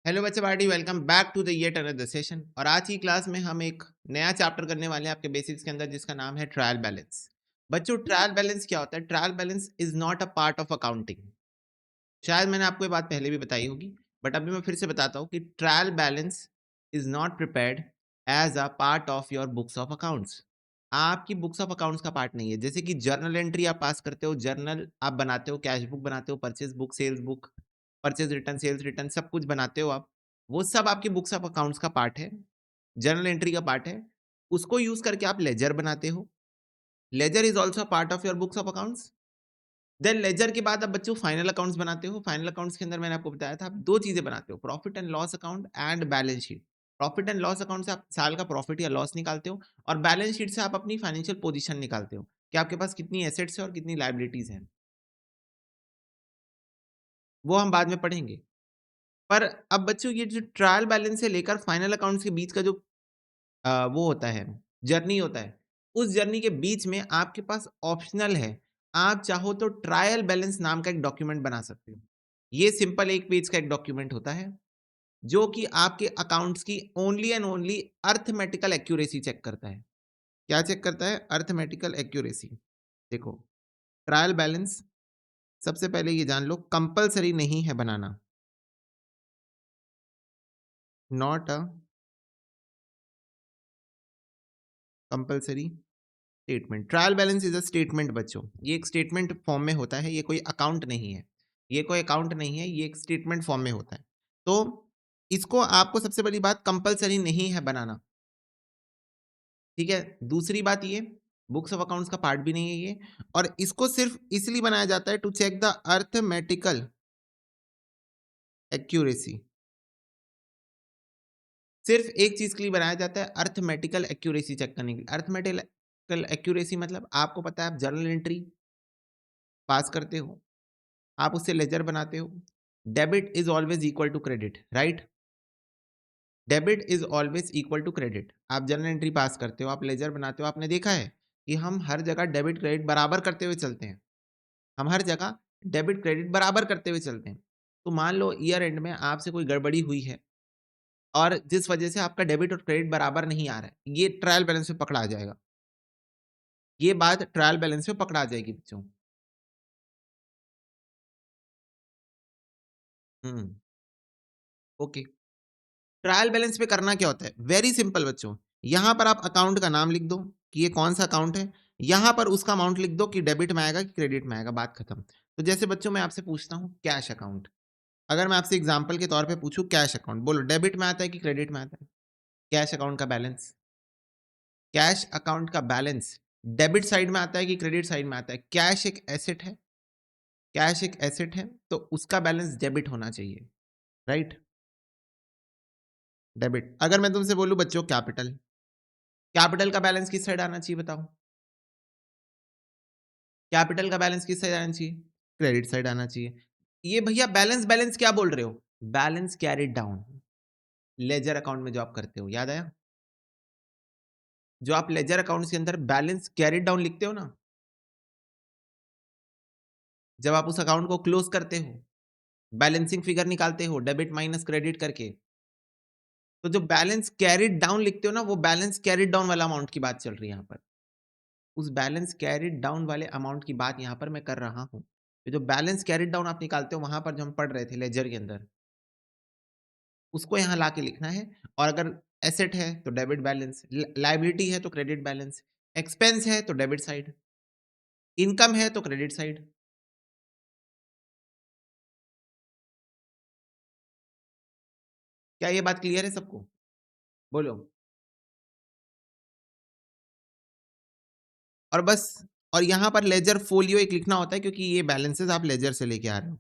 Hello बच्चे party, welcome back to the yet another session. और आज की क्लास में हम एक नया चैप्टर करने वाले हैं आपके बेसिक्स के अंदर, जिसका नाम है ट्रायल बैलेंस। बच्चों, ट्रायल बैलेंस क्या होता है? Trial balance is not a part of accounting. शायद मैंने आपको ये बात पहले भी बताई होगी, बट अभी मैं फिर से बताता हूँ कि trial balance is not prepared as a part of your books of accounts. आपकी बुक्स ऑफ अकाउंट्स का पार्ट नहीं है। जैसे कि जर्नल एंट्री आप पास करते हो, जर्नल आप बनाते हो, कैश बुक बनाते हो, purchase book, sales book, purchase return, sales return, सब कुछ बनाते हो आप। वो सब आपकी बुक्स ऑफ अकाउंट्स का पार्ट है, जर्नल एंट्री का पार्ट है। उसको यूज करके आप लेजर बनाते हो। Ledger is also part of your books of accounts. Then ledger के बाद आप बच्चों फाइनल अकाउंट्स बनाते हो। फाइनल अकाउंट्स के अंदर मैंने आपको बताया था, आप दो चीजें बनाते हो, profit and loss account and balance sheet. Profit and loss account से आप साल का प्रॉफिट या लॉस निकालते हो, और बैलेंस शीट से आप अपनी फाइनेंशियल पोजीशन निकालते हो कि आपके पास कितनी एसेट्स है और कितनी लायबिलिटीज हैं। वो हम बाद में पढ़ेंगे। पर अब बच्चों, ये जो ट्रायल बैलेंस से लेकर फाइनल अकाउंट्स के बीच का जो वो होता है, जर्नी होता है, उस जर्नी के बीच में आपके पास ऑप्शनल है, आप चाहो तो ट्रायल बैलेंस नाम का एक डॉक्यूमेंट बना सकते हो। ये सिंपल एक पेज का एक डॉक्यूमेंट होता है, जो कि आपके अकाउंट्स की only and only arithmetical accuracy check करता है। क्या चेक करता है? Arithmetical accuracy. देखो, ट्रायल बैलेंस, सबसे पहले ये जान लो, कंपलसरी नहीं है बनाना। Not a compulsory statement. Trial balance is a statement बच्चों। ये एक स्टेटमेंट फॉर्म में होता है, ये कोई अकाउंट नहीं है। ये कोई अकाउंट नहीं है, ये एक स्टेटमेंट फॉर्म में होता है। तो इसको आपको सबसे बड़ी बात, कंपलसरी नहीं है बनाना। ठीक है। दूसरी बात, ये बुक्स ऑफ अकाउंट्स का पार्ट भी नहीं है ये। और इसको सिर्फ इसलिए बनाया जाता है to check the arithmetical accuracy. सिर्फ एक चीज के लिए बनाया जाता है, अर्थमेटिकल एक्यूरेसी चेक करने के लिए। अर्थमेटिकल एक्यूरेसी मतलब आपको पता है, आप जर्नल एंट्री पास करते हो, आप उससे लेजर बनाते हो। Debit is always equal to credit, right? Debit is always equal to credit. आप जर्नल एंट्री पास करते हो, आप लेजर बनाते हो। आपने देखा है कि हम हर जगह डेबिट क्रेडिट बराबर करते हुए चलते हैं। हम हर जगह डेबिट क्रेडिट बराबर करते हुए चलते हैं। तो मान लो ईयर एंड में आपसे कोई गड़बड़ी हुई है, और जिस वजह से आपका डेबिट और क्रेडिट बराबर नहीं आ रहा है, ये ट्रायल बैलेंस में पकड़ा आ जाएगा। ये बात ट्रायल बैलेंस में पकड़ा आ जाएगी बच्चों। हम्म। ओके। ट्रायल बैलेंस पे करना क्या होता है? वेरी सिंपल बच्चों। यहां पर आप अकाउंट का नाम लिख दो कि ये कौन सा अकाउंट है। यहां पर उसका अमाउंट लिख दो कि डेबिट में आएगा कि क्रेडिट में आएगा, बात खत्म। तो जैसे बच्चों, मैं आपसे पूछता हूं कैश अकाउंट। अगर मैं आपसे एग्जांपल के तौर पे पूछूं कैश अकाउंट, बोलो डेबिट में आता है कि क्रेडिट में आता है? कैश अकाउंट का बैलेंस, कैश अकाउंट का बैलेंस डेबिट साइड में आता है कि क्रेडिट साइड में आता है? कैश एक एसेट है, कैश एक एसेट है, तो उसका बैलेंस डेबिट होना चाहिए, राइट? डेबिट। अगर मैं तुमसे बोलूं बच्चों कैपिटल, कैपिटल का बैलेंस किस साइड आना चाहिए बताओ? कैपिटल का बैलेंस किस साइड आना चाहिए? क्रेडिट साइड आना चाहिए। ये भैया बैलेंस बैलेंस क्या बोल रहे हो? Balance carried down. Ledger account में जो आप करते हो, याद आया? जो आप लेजर अकाउंट के अंदर बैलेंस कैरिड डाउन लिखते हो ना, जब आप उस अकाउंट को क्लोज करते हो, बैलेंसिंग फिगर निकालते हो डेबिट माइनस क्रेडिट करके, तो जो बैलेंस कैरिड डाउन लिखते हो ना, वो बैलेंस कैरिड डाउन वाला अमाउंट की बात चल रही है यहाँ पर। उस बैलेंस कैरिड डाउन वाले अमाउंट की बात यहाँ पर मैं कर रहा हूँ। तो जो बैलेंस कैरिड डाउन आप निकालते हो वहां पर, जो हम पढ़ रहे थे लेजर के अंदर, उसको यहाँ ला के लिखना है। और अगर एसेट है तो डेबिट बैलेंस, लाइबिलिटी है तो क्रेडिट बैलेंस, एक्सपेंस है तो डेबिट साइड, इनकम है तो क्रेडिट साइड। क्या ये बात क्लियर है सबको? बोलो। और बस, और यहाँ पर लेजर फोलियो एक लिखना होता है, क्योंकि ये बैलेंसेस आप लेजर से लेके आ रहे हो।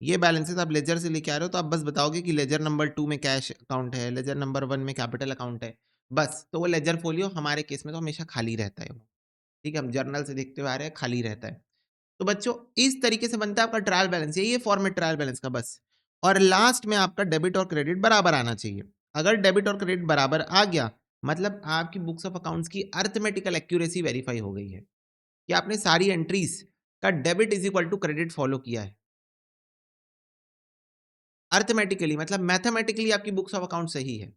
ये बैलेंसेस आप लेजर से लेके आ रहे हो, तो आप बस बताओगे कि लेजर नंबर 2 में कैश अकाउंट है, लेजर नंबर 1 में कैपिटल अकाउंट है। बस, तो वो लेजर फोलियो हमारे केस में तो हमेशा खाली रहता है वो। ठीक है, हम जर्नल से देखते हुए आ रहे हैं, खाली रहता है। तो बच्चों, इस तरीके से बनता है आपका ट्रायल बैलेंस। ये फॉर्मेट ट्रायल बैलेंस का, बस। और लास्ट में आपका डेबिट और क्रेडिट बराबर आना चाहिए। अगर डेबिट और क्रेडिट बराबर आ गया, मतलब आपकी बुक्स ऑफ अकाउंट्स की अर्थमेटिकल एक्यूरेसी वेरीफाई हो गई है कि आपने सारी एंट्रीज का debit is equal to credit follow किया है। अर्थमेटिकली मतलब मैथमेटिकली आपकी बुक्स ऑफ अकाउंट सही है।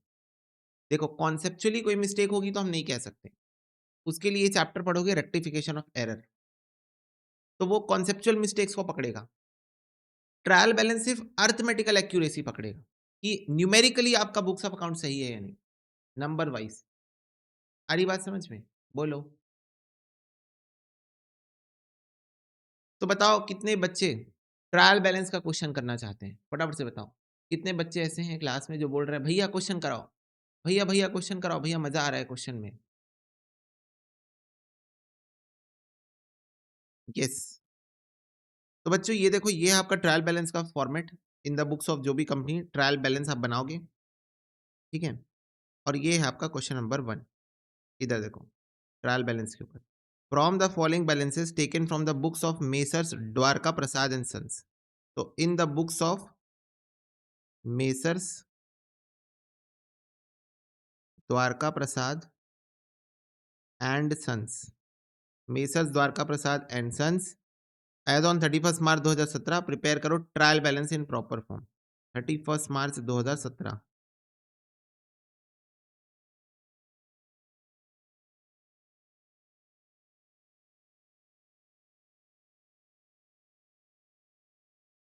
देखो कॉन्सेप्चुअली कोई मिस्टेक होगी तो हम नहीं कह सकते, उसके लिए चैप्टर पढ़ोगे रेक्टिफिकेशन ऑफ एरर, तो वो कॉन्सेप्चुअल मिस्टेक्स को पकड़ेगा। ट्रायल बैलेंस सिर्फ अर्थमेटिकल एक्यूरेसी पकड़ेगा कि न्यूमेरिकली आपका बुक्स ऑफ अकाउंट सही है या नहीं, नंबर वाइज। आ रही बात समझ में? बोलो। तो बताओ कितने बच्चे ट्रायल बैलेंस का क्वेश्चन करना चाहते हैं, फटाफट से बताओ। कितने बच्चे ऐसे हैं क्लास में जो बोल रहे हैं भैया क्वेश्चन कराओ, भैया भैया क्वेश्चन कराओ, भैया मजा आ रहा है क्वेश्चन में। यस। तो बच्चों ये देखो, ये है आपका ट्रायल बैलेंस का format in the books of जो भी कंपनी ट्रायल बैलेंस आप बनाओगे, ठीक है। और ये है आपका क्वेश्चन नंबर 1, इधर देखो ट्रायल बैलेंस के ऊपर। From the following balances taken from the books of Messrs Dwarka Prasad and sons. तो in the books of Messrs Dwarka Prasad and sons, Messrs Dwarka Prasad and sons as on 31 March 2017 prepare करो trial balance in proper form. 31 March 2017।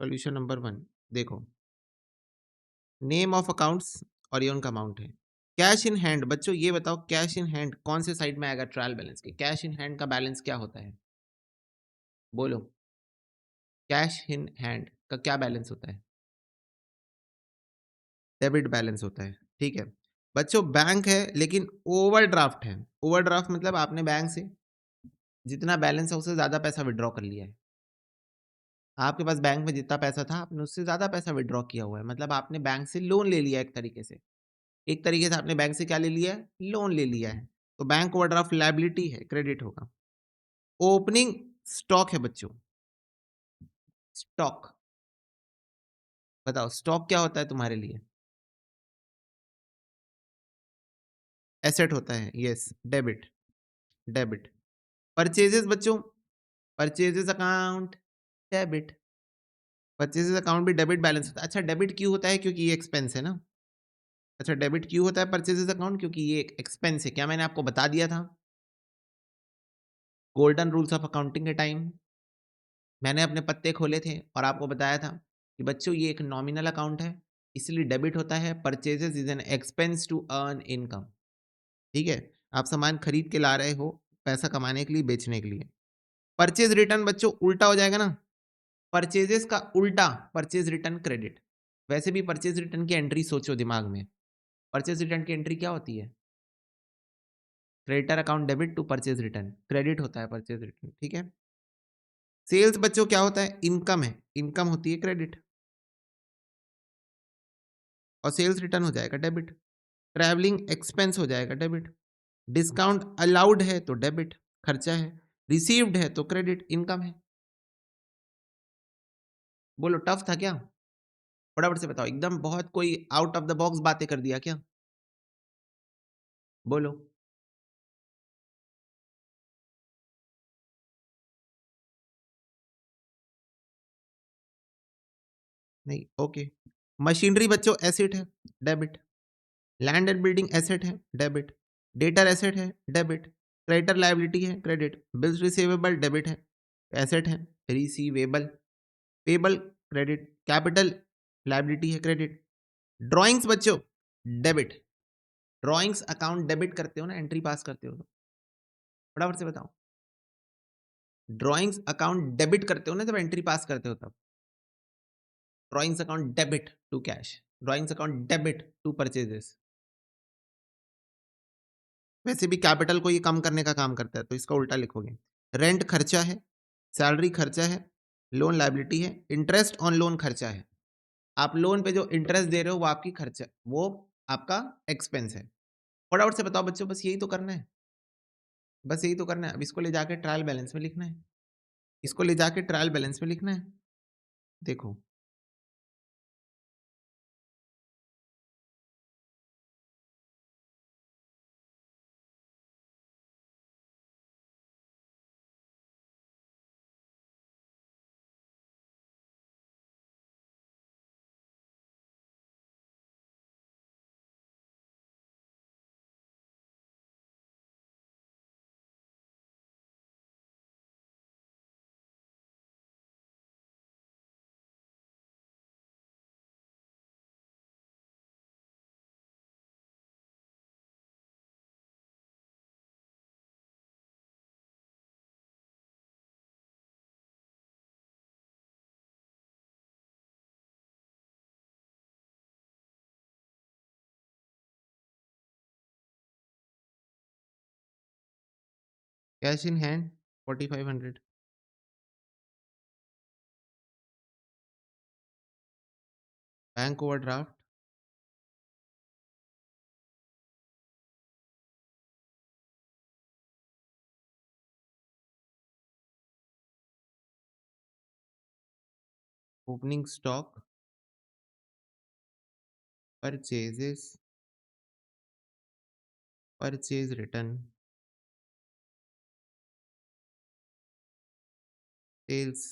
Solution number 1 देखो, name of accounts और ये उनका amount है। Cash in hand, बच्चों ये बताओ कैश इन हैंड कौन से साइड में आएगा ट्रायल बैलेंस के? कैश इन हैंड का बैलेंस क्या होता है? बोलो। कैश इन हैंड का क्या बैलेंस होता है? डेबिट बैलेंस होता है, ठीक है। बच्चों बैंक है लेकिन ओवरड्राफ्ट है। ओवरड्राफ्ट मतलब आपने बैंक से जितना बैलेंस है उससे ज्यादा पैसा विड्रॉ कर लिया है। आपके पास बैंक में जितना पैसा था आपने उससे ज्यादा पैसा विड्रॉ किया हुआ है, मतलब आपने बैंक से लोन ले लिया एक तरीके से। एक तरीके से आपने बैंक से क्या ले लिया है? लोन ले लिया है। तो बैंक ओवरड्राफ्ट लायबिलिटी है, क्रेडिट होगा। ओपनिंग स्टॉक है बच्चों, स्टॉक। बताओ स्टॉक क्या होता है तुम्हारे लिए? एसेट होता है, यस। Debit, debit. परचेजेस बच्चों, purchases account debit. Purchases account भी डेबिट बैलेंस होता है। अच्छा डेबिट क्यों होता है? क्योंकि ये एक्सपेंस है ना। अच्छा डेबिट क्यों होता है परचेजेस अकाउंट? क्योंकि ये एक एक्सपेंस है। क्या मैंने आपको बता दिया था गोल्डन रूल्स ऑफ अकाउंटिंग के टाइम? मैंने अपने पत्ते खोले थे और आपको बताया था कि बच्चों ये एक नॉमिनल अकाउंट है, इसलिए डेबिट होता है। Purchases is an expense to earn income, ठीक है। आप सामान खरीद के ला रहे हो पैसा कमाने के लिए, बेचने के लिए। परचेज रिटर्न बच्चों उल्टा हो जाएगा ना, परचेजेस का उल्टा परचेज रिटर्न क्रेडिट। वैसे भी परचेज रिटर्न की एंट्री सोचो दिमाग में, परचेज रिटर्न की एंट्री क्या होती है? Creditor account debit to purchase return, credit होता है परचेज रिटर्न, ठीक है। सेल्स बच्चों क्या होता है? इनकम है, इनकम होती है क्रेडिट, और सेल्स रिटर्न हो जाएगा डेबिट। ट्रैवलिंग एक्सपेंस हो जाएगा डेबिट। डिस्काउंट अलाउड है तो डेबिट, खर्चा है। रिसीव्ड है तो क्रेडिट, इनकम है। बोलो टफ था क्या? फटाफट से बताओ, एकदम बहुत कोई आउट ऑफ द बॉक्स बातें कर दिया क्या? बोलो। नहीं, ओके। मशीनरी बच्चों एसेट है, debit. Land and building asset है, डेबिट। डेटर एसेट है, डेबिट। क्रेडिटर लायबिलिटी है, क्रेडिट। बिल्स रिसीवेबल डेबिट है, एसेट है। Receivable, payable credit. Capital liability है, क्रेडिट। ड्राइंग्स बच्चों डेबिट। ड्राइंग्स अकाउंट डेबिट करते हो ना, एंट्री पास करते हो तो। फटाफट से बताओ, ड्राइंग्स अकाउंट डेबिट करते हो ना जब एंट्री पास करते हो तब। Drawings account debit to cash, drawings account debit to purchases. वैसे भी कैपिटल को ये कम करने का काम करता है तो इसका उल्टा लिखोगे। रेंट खर्चा है, सैलरी खर्चा है, लोन लायबिलिटी है, इंटरेस्ट ऑन लोन खर्चा है। आप लोन पे जो इंटरेस्ट दे रहे हो वो आपकी खर्चा, वो आपका एक्सपेंस है। फटाफट से बताओ बच्चों, बस यही तो करना है, बस यही तो करना है। अब इसको ले जाके ट्रायल बैलेंस में लिखना है, इसको ले जाके ट्रायल बैलेंस में लिखना है। देखो cash in hand 4500, bank overdraft, opening stock, purchases, purchase return, sales,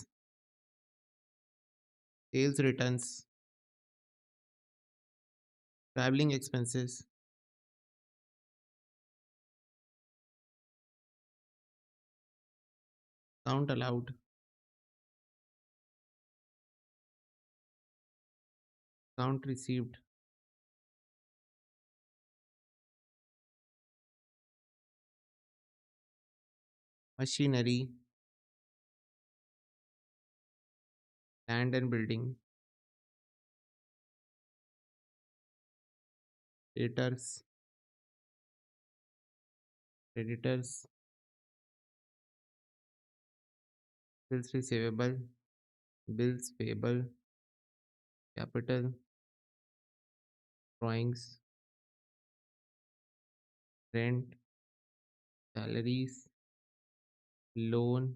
sales returns, travelling expenses, account allowed, account received, machinery, land and building, debtors, creditors, bills receivable, bills payable, capital, drawings, rent, salaries, loan,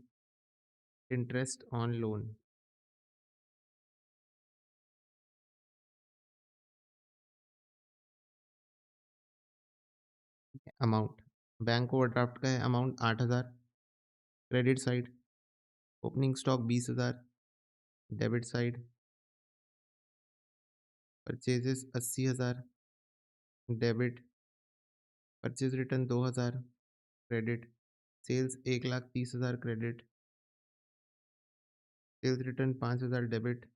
interest on loan, amount, bank overdraft का है amount 8000, credit side, opening stock 20000, debit side, purchases 80000, debit, purchase return 2000, credit, sales 1,30,000, credit, sales return 5000, debit,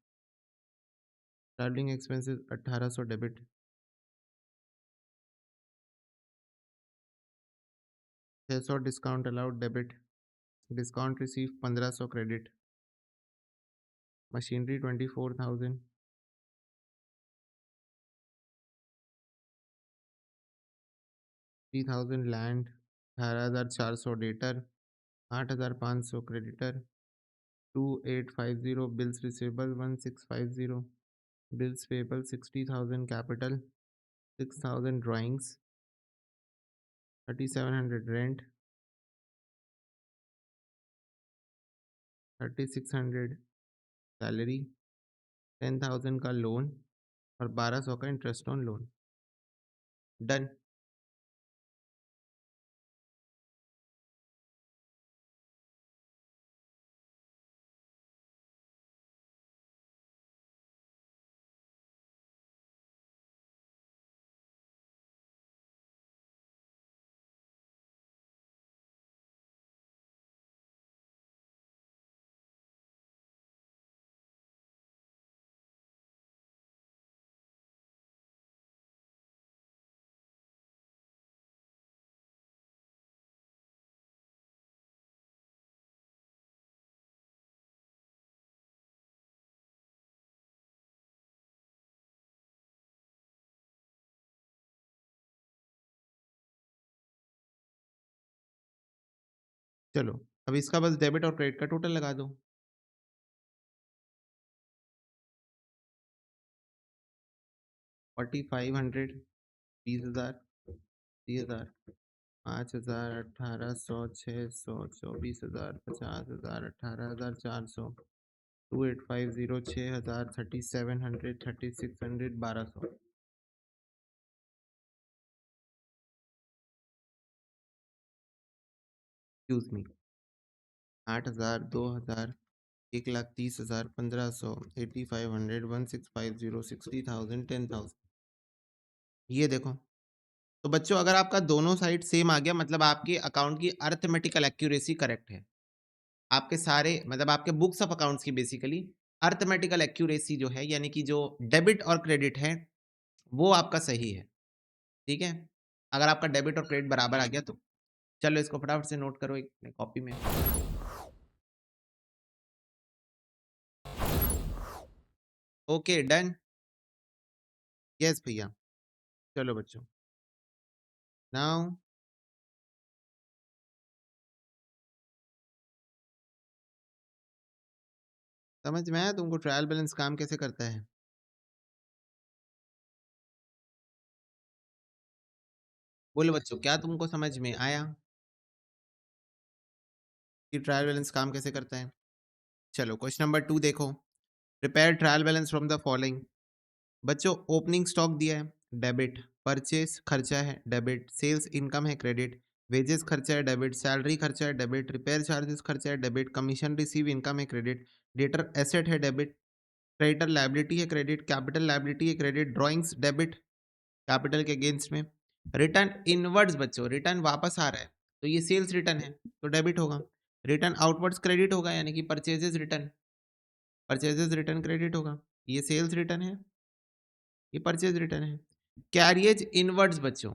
travelling expenses 1800, debit, 600 discount allowed, debit, discount receive 1500, credit, machinery 24,000, 3000 land, 18400 debtor, 8500 creditor, 2850 bills receivable, 1650 bills payable, 60,000 capital, 6000 drawings, 3700 rent, 3600 salary, 10,000 का loan और 1200 का interest on loan. Done. चलो अब इसका बस debit और credit का total लगा दो। 4500, 20,000, 30,000, 5,000, 1800, 600, 24,000, 50,000, 18,400, 2850, 6,000, 3700, 3600, 1200। Excuse me, 8,000, 2,000, 1,30,000, 1,500, 8,500, 1,650, 60,000, 10,000। ये देखो, तो बच्चों अगर आपका दोनों साइड सेम आ गया मतलब आपके अकाउंट की अर्थमेटिकल एक्यूरेसी करेक्ट है। आपके सारे मतलब आपके बुक्स ऑफ अकाउंट्स की बेसिकली अर्थमेटिकल एक्यूरेसी जो है यानी कि जो डेबिट और क्रेडिट है वो आपका सही है। ठीक है, अगर आपका डेबिट और क्रेडिट बराबर आ गया तो चलो इसको फटाफट से नोट करो एक कॉपी में। Okay done. यस भैया। चलो बच्चों, नाउ समझ में आया तुमको ट्रायल बैलेंस काम कैसे करता है? बोलो बच्चों, क्या तुमको समझ में आया कि ट्रायल बैलेंस काम कैसे करता है? चलो क्वेश्चन नंबर 2 देखो। Prepare trial balance from the following. बच्चों ओपनिंग स्टॉक दिया है, डेबिट। परचेस खर्चा है, डेबिट। सेल्स इनकम है, क्रेडिट। वेजेस खर्चा है, डेबिट। सैलरी खर्चा है, डेबिट। रिपेयर चार्जेस खर्चा है, डेबिट। कमीशन रिसीव इनकम है, क्रेडिट। डेटर एसेट है, डेबिट। क्रेडिटर लायबिलिटी है, क्रेडिट। कैपिटल लायबिलिटी है, क्रेडिट। ड्रॉइंग्स डेबिट, कैपिटल के अगेंस्ट में। रिटर्न इनवर्ड्स बच्चों, रिटर्न वापस आ रहा है तो ये सेल्स रिटर्न है तो डेबिट होगा। रिटर्न आउटवर्ड्स क्रेडिट होगा, यानी कि purchases return, purchases return credit होगा। ये सेल्स रिटर्न है, ये परचेज रिटर्न है। कैरियज इनवर्ड्स बच्चों,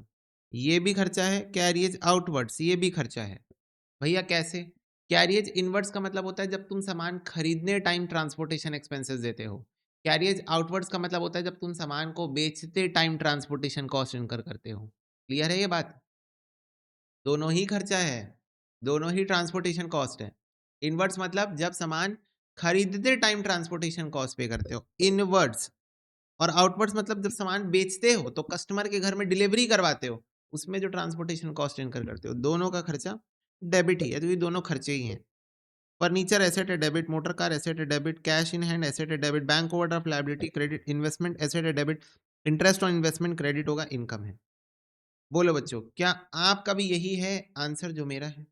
ये भी खर्चा है। कैरियज आउटवर्ड्स, ये भी खर्चा है। भैया कैसे? कैरियज इनवर्ड्स का मतलब होता है जब तुम सामान खरीदने टाइम ट्रांसपोर्टेशन एक्सपेंसेस देते हो। कैरियज आउटवर्ड्स का मतलब होता है जब तुम सामान को बेचते टाइम ट्रांसपोर्टेशन कॉस्ट इनकर करते हो। क्लियर है ये बात? दोनों ही खर्चा है, दोनों ही ट्रांसपोर्टेशन कॉस्ट है। इनवर्ड्स मतलब जब सामान खरीदते टाइम ट्रांसपोर्टेशन कॉस्ट पे करते हो, इनवर्ड्स। और आउटवर्ड्स मतलब जब सामान बेचते हो तो कस्टमर के घर में डिलीवरी करवाते हो, उसमें जो ट्रांसपोर्टेशन कॉस्ट इनकर करते हो, दोनों का खर्चा डेबिट ही है। तो ये दोनों खर्चे ही हैं। फर्नीचर एसेट है, डेबिट। मोटर कार एसेट है, debit. Cash in hand asset है, debit. Bank overdraft liability, credit. Investment asset है, debit. Interest on investment credit होगा, इनकम है। बोलो बच्चों, क्या आपका भी यही है आंसर जो मेरा है?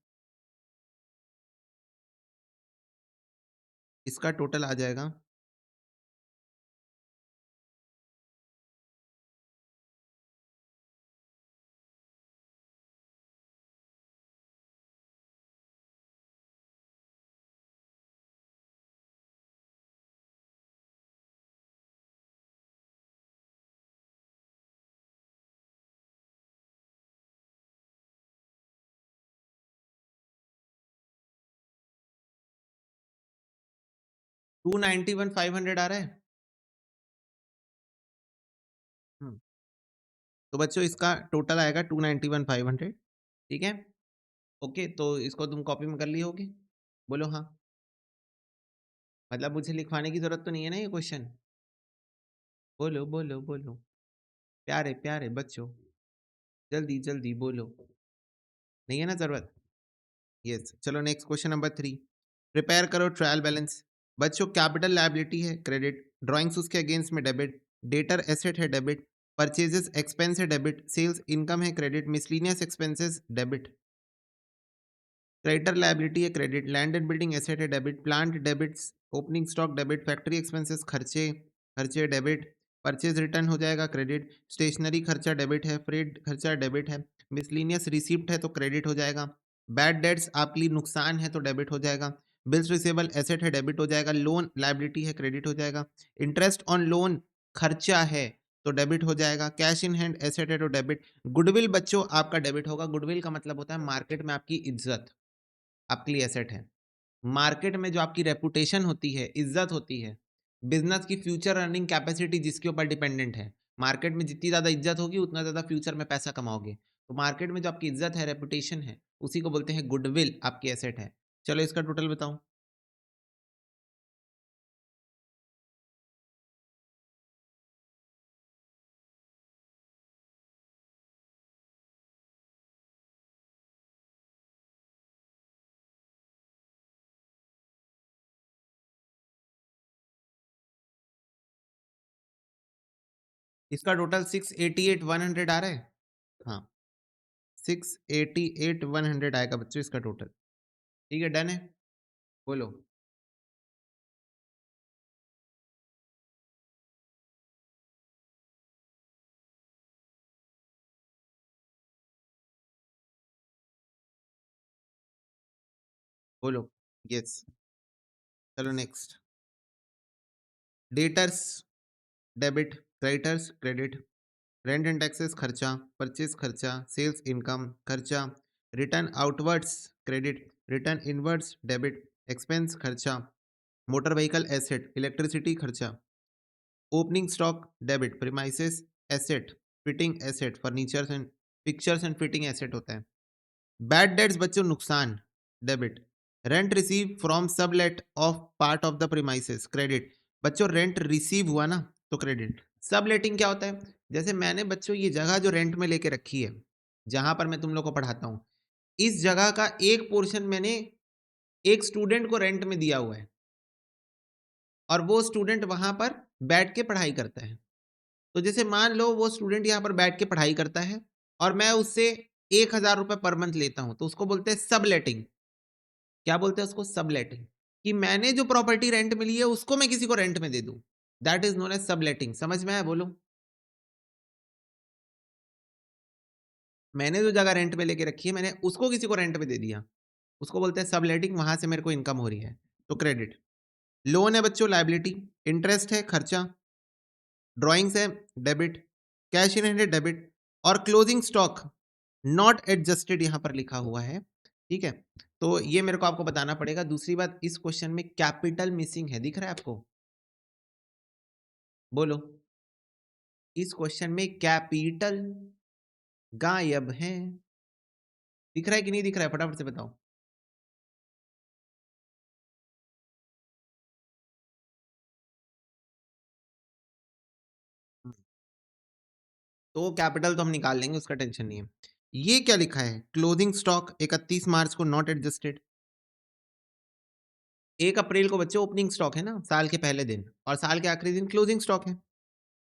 इसका टोटल आ जाएगा 291,500 आ रहा है। हम्म, तो बच्चों इसका टोटल आएगा 291,500। ठीक है, ओके। तो इसको तुम कॉपी में कर ली होगी? बोलो हाँ। मतलब मुझे लिखवाने की जरूरत तो नहीं है ना ये क्वेश्चन? बोलो बोलो बोलो, प्यारे प्यारे बच्चों, जल्दी जल्दी बोलो। नहीं है ना जरूरत? यस, चलो नेक्स्ट क्वेश्चन नंबर 3। प्रिपेयर करो ट्रायल बैलेंस। बच्चों कैपिटल लायबिलिटी है, क्रेडिट। ड्राइंग्स उसके अगेंस्ट में, डेबिट। डेटर एसेट है, डेबिट। परचेजेस एक्सपेंस है, डेबिट। सेल्स इनकम है, credit. Miscellaneous expenses, debit. Creditor liability है, credit. Land and building asset है, debit. Plant debits. Opening stock debit. Factory expenses खर्चे, खर्चे debit. Purchase return हो जाएगा, credit. Stationery खर्चा डेबिट है, फ्रेट खर्चा डेबिट है। मिसलिनियस रिसिप्ट है तो क्रेडिट हो जाएगा। बैड डेट्स आपके लिए नुकसान है तो डेबिट हो जाएगा। बिल्स रिसेबल एसेट है, डेबिट हो जाएगा। लोन लायबिलिटी है, क्रेडिट हो जाएगा। इंटरेस्ट ऑन लोन खर्चा है तो डेबिट हो जाएगा। कैश इन हैंड एसेट है तो डेबिट। गुडविल बच्चों आपका डेबिट होगा। गुडविल का मतलब होता है मार्केट में आपकी इज्जत, आपके लिए एसेट है। मार्केट में जो आपकी रेपुटेशन होती है, इज्जत होती है, बिजनेस की फ्यूचर अर्निंग कैपेसिटी जिसके ऊपर डिपेंडेंट है। मार्केट में जितनी ज़्यादा इज्जत होगी उतना ज़्यादा फ्यूचर में पैसा कमाओगे। तो मार्केट में जो आपकी इज्जत है, रेपुटेशन है, उसी को बोलते हैं गुडविल, आपकी एसेट है। चलो इसका टोटल बताओ। इसका टोटल 688,100 आ रहा है। हाँ, 688,100 आएगा बच्चों इसका टोटल। ठीक है, डन है। बोलो। बोलो। यस, चलो next. Debtors debit, creditors credit. Rent and taxes खर्चा, परचेज खर्चा, सेल्स इनकम खर्चा। Return outwards credit, return inwards debit. Expense खर्चा। मोटर व्हीकल एसेट, इलेक्ट्रिसिटी खर्चा। Opening stock debit. Premises asset, fitting asset, furnitures and pictures and fitting asset होता है। Bad dates बच्चों नुकसान, debit. Rent receive from sublet of part of the premises credit. बच्चों rent receive हुआ ना तो credit. Subletting क्या होता है? जैसे मैंने बच्चों ये जगह जो रेंट में लेके रखी है, जहां पर मैं तुम लोग को पढ़ाता हूँ, इस जगह का एक पोर्शन मैंने एक स्टूडेंट को रेंट में दिया हुआ है और वो स्टूडेंट वहां पर बैठ के पढ़ाई करता है। तो जैसे मान लो वो स्टूडेंट यहाँ पर बैठ के पढ़ाई करता है और मैं उससे 1,000 रुपए पर मंथ लेता हूं, तो उसको बोलते हैं सबलेटिंग। क्या बोलते हैं उसको? सबलेटिंग। कि मैंने जो प्रॉपर्टी रेंट में ली है उसको मैं किसी को रेंट में दे दूं, that is known as subletting. समझ में आया? बोलो। मैंने जो जगह रेंट में लेके रखी है मैंने उसको किसी को रेंट में दे दिया, उसको बोलते हैं सबलेटिंग, वहां से मेरे को इनकम हो रही है, तो क्रेडिट। लोन है बच्चों लायबिलिटी, इंटरेस्ट है खर्चा, ड्रॉइंग्स है डेबिट, कैश इन हैंड है डेबिट, और क्लोजिंग स्टॉक नॉट एडजस्टेड यहाँ पर लिखा हुआ है। ठीक है, तो ये मेरे को आपको बताना पड़ेगा। दूसरी बात, इस क्वेश्चन में कैपिटल मिसिंग है, दिख रहा है आपको? बोलो। इस क्वेश्चन में कैपिटल गायब है, दिख रहा है कि नहीं दिख रहा है? फटाफट से बताओ। तो कैपिटल तो हम निकाल लेंगे, उसका टेंशन नहीं है। ये क्या लिखा है? क्लोजिंग स्टॉक 31 मार्च को नॉट एडजस्टेड। 1 अप्रैल को बच्चों ओपनिंग स्टॉक है ना, साल के पहले दिन, और साल के आखिरी दिन क्लोजिंग स्टॉक है।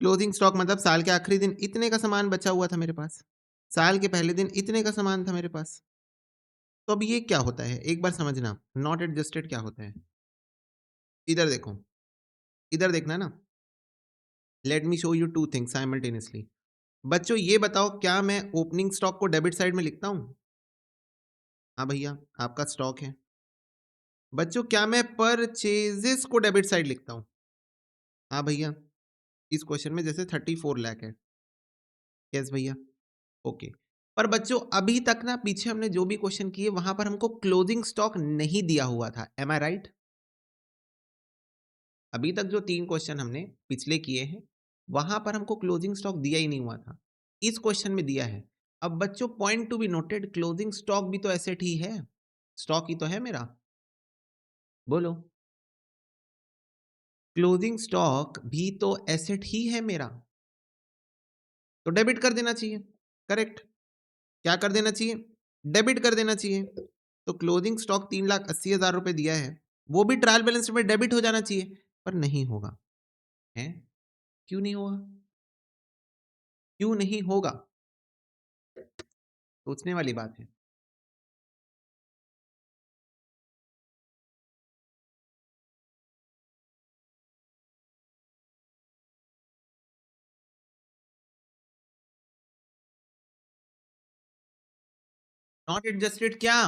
क्लोजिंग स्टॉक मतलब साल के आखिरी दिन इतने का सामान बचा हुआ था मेरे पास, साल के पहले दिन इतने का सामान था मेरे पास। तो अब ये क्या होता है एक बार समझना, नॉट एडजस्टेड क्या होता है। इधर देखो, इधर देखना ना। Let me show you two things simultaneously. बच्चों ये बताओ, क्या मैं ओपनिंग स्टॉक को डेबिट साइड में लिखता हूँ? हाँ भैया, आपका स्टॉक है। बच्चों क्या मैं परचेजेस को डेबिट साइड लिखता हूँ? हाँ भैया, इस क्वेश्चन में जैसे 34 लाख है। यस भैया, ओके। पर बच्चों अभी तक ना, पीछे हमने जो भी क्वेश्चन किए वहां पर हमको क्लोजिंग स्टॉक नहीं दिया हुआ था, एम आई राइट? अभी तक जो 3 क्वेश्चन हमने पिछले किए हैं वहां पर हमको क्लोजिंग स्टॉक दिया ही नहीं हुआ था, इस क्वेश्चन में दिया है। अब बच्चों point to be noted, closing stock भी तो एसेट ही है, स्टॉक ही तो है मेरा। बोलो। क्लोजिंग स्टॉक भी तो एसेट ही है मेरा, तो डेबिट कर देना चाहिए। करेक्ट। क्या कर देना चाहिए? डेबिट कर देना चाहिए। तो क्लोजिंग स्टॉक 3,80,000 रुपए दिया है, वो भी ट्रायल बैलेंस में डेबिट हो जाना चाहिए, पर नहीं होगा। है? क्यों नहीं होगा? क्यों नहीं होगा? सोचने वाली बात है। नॉट एडजस्टेड क्या?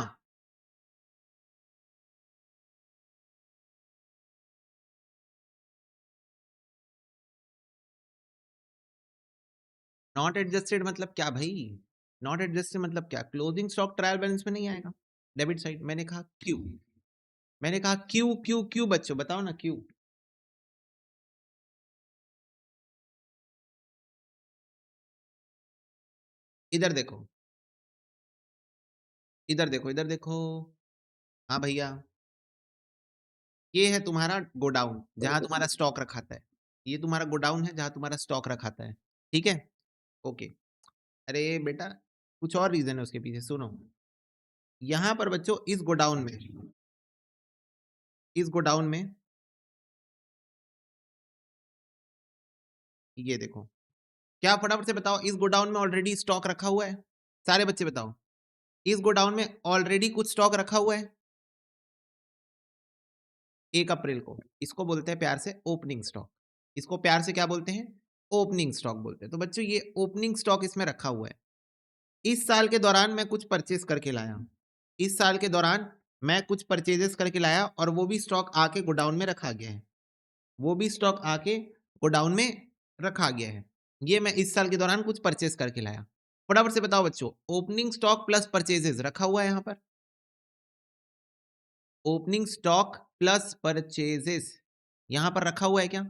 नॉट एडजस्टेड मतलब क्या भाई? नॉट एडजस्टेड मतलब क्या? क्लोजिंग स्टॉक ट्रायल बैलेंस में नहीं आएगा डेबिट साइड। मैंने कहा क्यों? मैंने कहा क्यों क्यों क्यों? बच्चों बताओ ना क्यों। इधर देखो, इधर देखो, इधर देखो। हाँ भैया, ये है तुम्हारा गोडाउन जहां तुम्हारा स्टॉक रखाता है। ये तुम्हारा गोडाउन है जहां तुम्हारा स्टॉक रखाता है। ठीक है, ओके। अरे बेटा, कुछ और रीजन है उसके पीछे, सुनो। यहाँ पर बच्चों इस गोडाउन में ये देखो, क्या फटाफट से बताओ, इस गोडाउन में ऑलरेडी स्टॉक रखा हुआ है? सारे बच्चे बताओ, इस गोडाउन में ऑलरेडी कुछ स्टॉक रखा हुआ है। 1 अप्रैल को इसको बोलते हैं प्यार से ओपनिंग स्टॉक। इसको प्यार से क्या बोलते हैं? ओपनिंग स्टॉक बोलते हैं। तो बच्चों ये ओपनिंग स्टॉक इसमें रखा हुआ है। इस साल के दौरान मैं कुछ परचेज करके लाया, इस साल के दौरान मैं कुछ परचेजेस करके लाया और वो भी स्टॉक आके गोडाउन में रखा गया है, वो भी स्टॉक आके गोडाउन में रखा गया है। ये मैं इस साल के दौरान कुछ परचेज करके लाया। फटाफट से बताओ बच्चों, ओपनिंग स्टॉक प्लस परचेजेस रखा हुआ है यहाँ पर। ओपनिंग स्टॉक प्लस परचेजेस यहां पर रखा हुआ है क्या?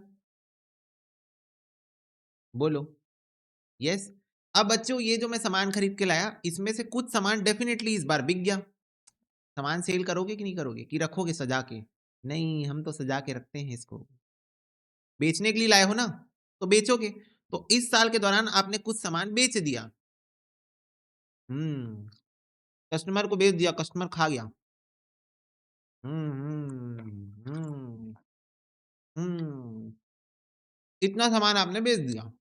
बोलो। यस। अब बच्चों ये जो मैं सामान खरीद के लाया, इसमें से कुछ सामान डेफिनेटली इस बार बिक गया, सामान सेल करोगे कि नहीं करोगे, कि रखोगे सजा के? नहीं, हम तो सजा के रखते हैं इसको। बेचने के लिए लाए हो ना, तो बेचोगे। तो इस साल के दौरान आपने कुछ सामान बेच दिया। कस्टमर को बेच दिया, कस्टमर खा गया। हम्म, हम्म, हम्म। इतना सामान आपने बेच दिया,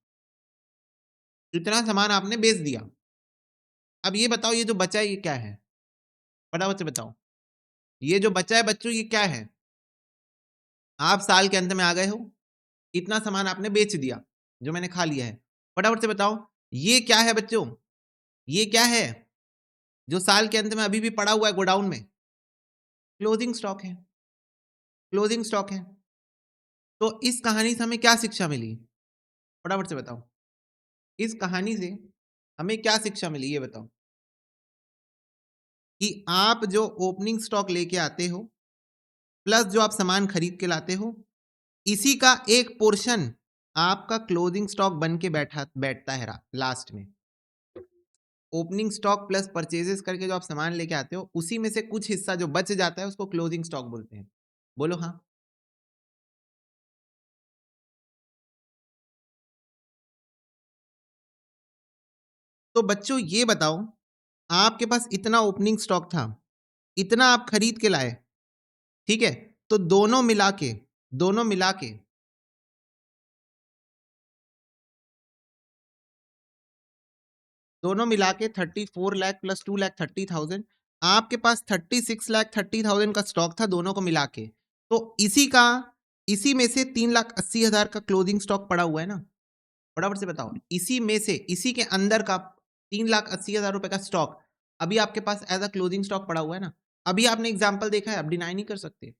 इतना सामान आपने बेच दिया। अब ये बताओ, ये जो बचा है ये क्या है? फटाफट से बताओ, ये जो बचा है बच्चों ये क्या है? आप साल के अंत में आ गए हो, इतना सामान आपने बेच दिया जो मैंने खा लिया है। फटाफट से बताओ ये क्या है बच्चों? ये क्या है जो साल के अंत में अभी भी पड़ा हुआ है गोडाउन में? क्लोजिंग स्टॉक है, क्लोजिंग स्टॉक है। तो इस कहानी से हमें क्या शिक्षा मिली? फटाफट से बताओ, इस कहानी से हमें क्या शिक्षा मिली ये बताओ। कि आप जो ओपनिंग स्टॉक लेके आते हो प्लस जो आप सामान खरीद के लाते हो, इसी का एक पोर्शन आपका क्लोजिंग स्टॉक बन के बैठता है लास्ट में। ओपनिंग स्टॉक प्लस परचेजेस करके जो आप सामान लेके आते हो, उसी में से कुछ हिस्सा जो बच जाता है उसको क्लोजिंग स्टॉक बोलते हैं। बोलो हाँ। तो बच्चों ये बताओ, आपके पास इतना ओपनिंग स्टॉक था, इतना आप खरीद के लाए, ठीक है? तो दोनों मिला के दोनों मिला के 34 लाख प्लस 2 लाख 30,000, आपके पास 36 लाख 30,000 का स्टॉक था दोनों को मिला के। तो इसी में से 3,80,000 का क्लोजिंग स्टॉक पड़ा हुआ है ना? फटाफट से बताओ, इसी में से, इसी के अंदर का 3,80,000 रुपए का स्टॉक अभी आपके पास एज अ क्लोजिंग स्टॉक पड़ा हुआ है ना? अभी आपने एग्जाम्पल देखा है, अब डिनाई नहीं कर सकते।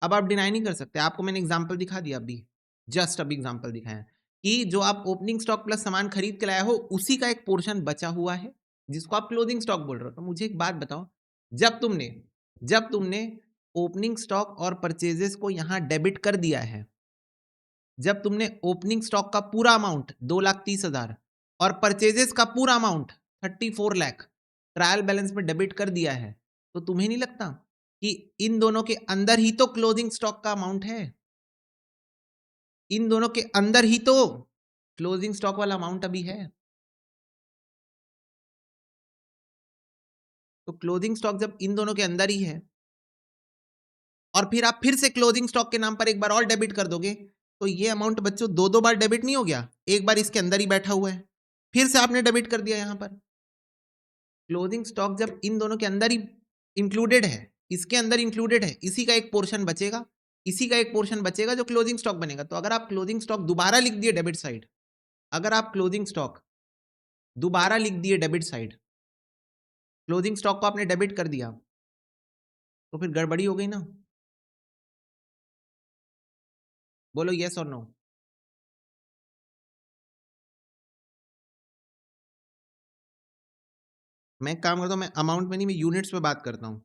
अब आप डिनाई नहीं कर सकते, आपको मैंने एग्जाम्पल दिखा दिया अभी, जस्ट अभी एग्जाम्पल दिखाया कि जो आप ओपनिंग स्टॉक प्लस सामान खरीद के लाए हो उसी का एक पोर्शन बचा हुआ है जिसको आप क्लोजिंग स्टॉक बोल रहे हो। तो मुझे एक बात बताओ, जब तुमने जब तुमने ओपनिंग स्टॉक और परचेजेस को यहां डेबिट कर दिया है, जब तुमने ओपनिंग स्टॉक का पूरा अमाउंट 2,30,000 और परचेजेस का पूरा अमाउंट 34 लाख ट्रायल बैलेंस में डेबिट कर दिया है, तो तुम्हें नहीं लगता कि इन दोनों के अंदर ही तो क्लोजिंग स्टॉक का अमाउंट है? इन दोनों के अंदर ही तो क्लोजिंग स्टॉक वाला अमाउंट अभी है। तो क्लोजिंग स्टॉक जब इन दोनों के अंदर ही है और फिर आप फिर से क्लोजिंग स्टॉक के नाम पर एक बार और डेबिट कर दोगे, तो ये अमाउंट बच्चों दो दो बार डेबिट नहीं हो गया? एक बार इसके अंदर ही बैठा हुआ है, फिर से आपने डेबिट कर दिया यहां पर। क्लोजिंग स्टॉक जब इन दोनों के अंदर ही इंक्लूडेड है, इसके अंदर इंक्लूडेड है, इसी का एक पोर्शन बचेगा, इसी का एक पोर्शन बचेगा जो क्लोजिंग स्टॉक बनेगा। तो अगर आप क्लोजिंग स्टॉक दोबारा लिख दिए डेबिट साइड, अगर आप क्लोजिंग स्टॉक दोबारा लिख दिए डेबिट साइड, क्लोजिंग स्टॉक को आपने डेबिट कर दिया, तो फिर गड़बड़ी हो गई ना? बोलो यस और नो। मैं एक काम करता हूँ, मैं अमाउंट में नहीं, मैं यूनिट्स पे बात करता हूँ।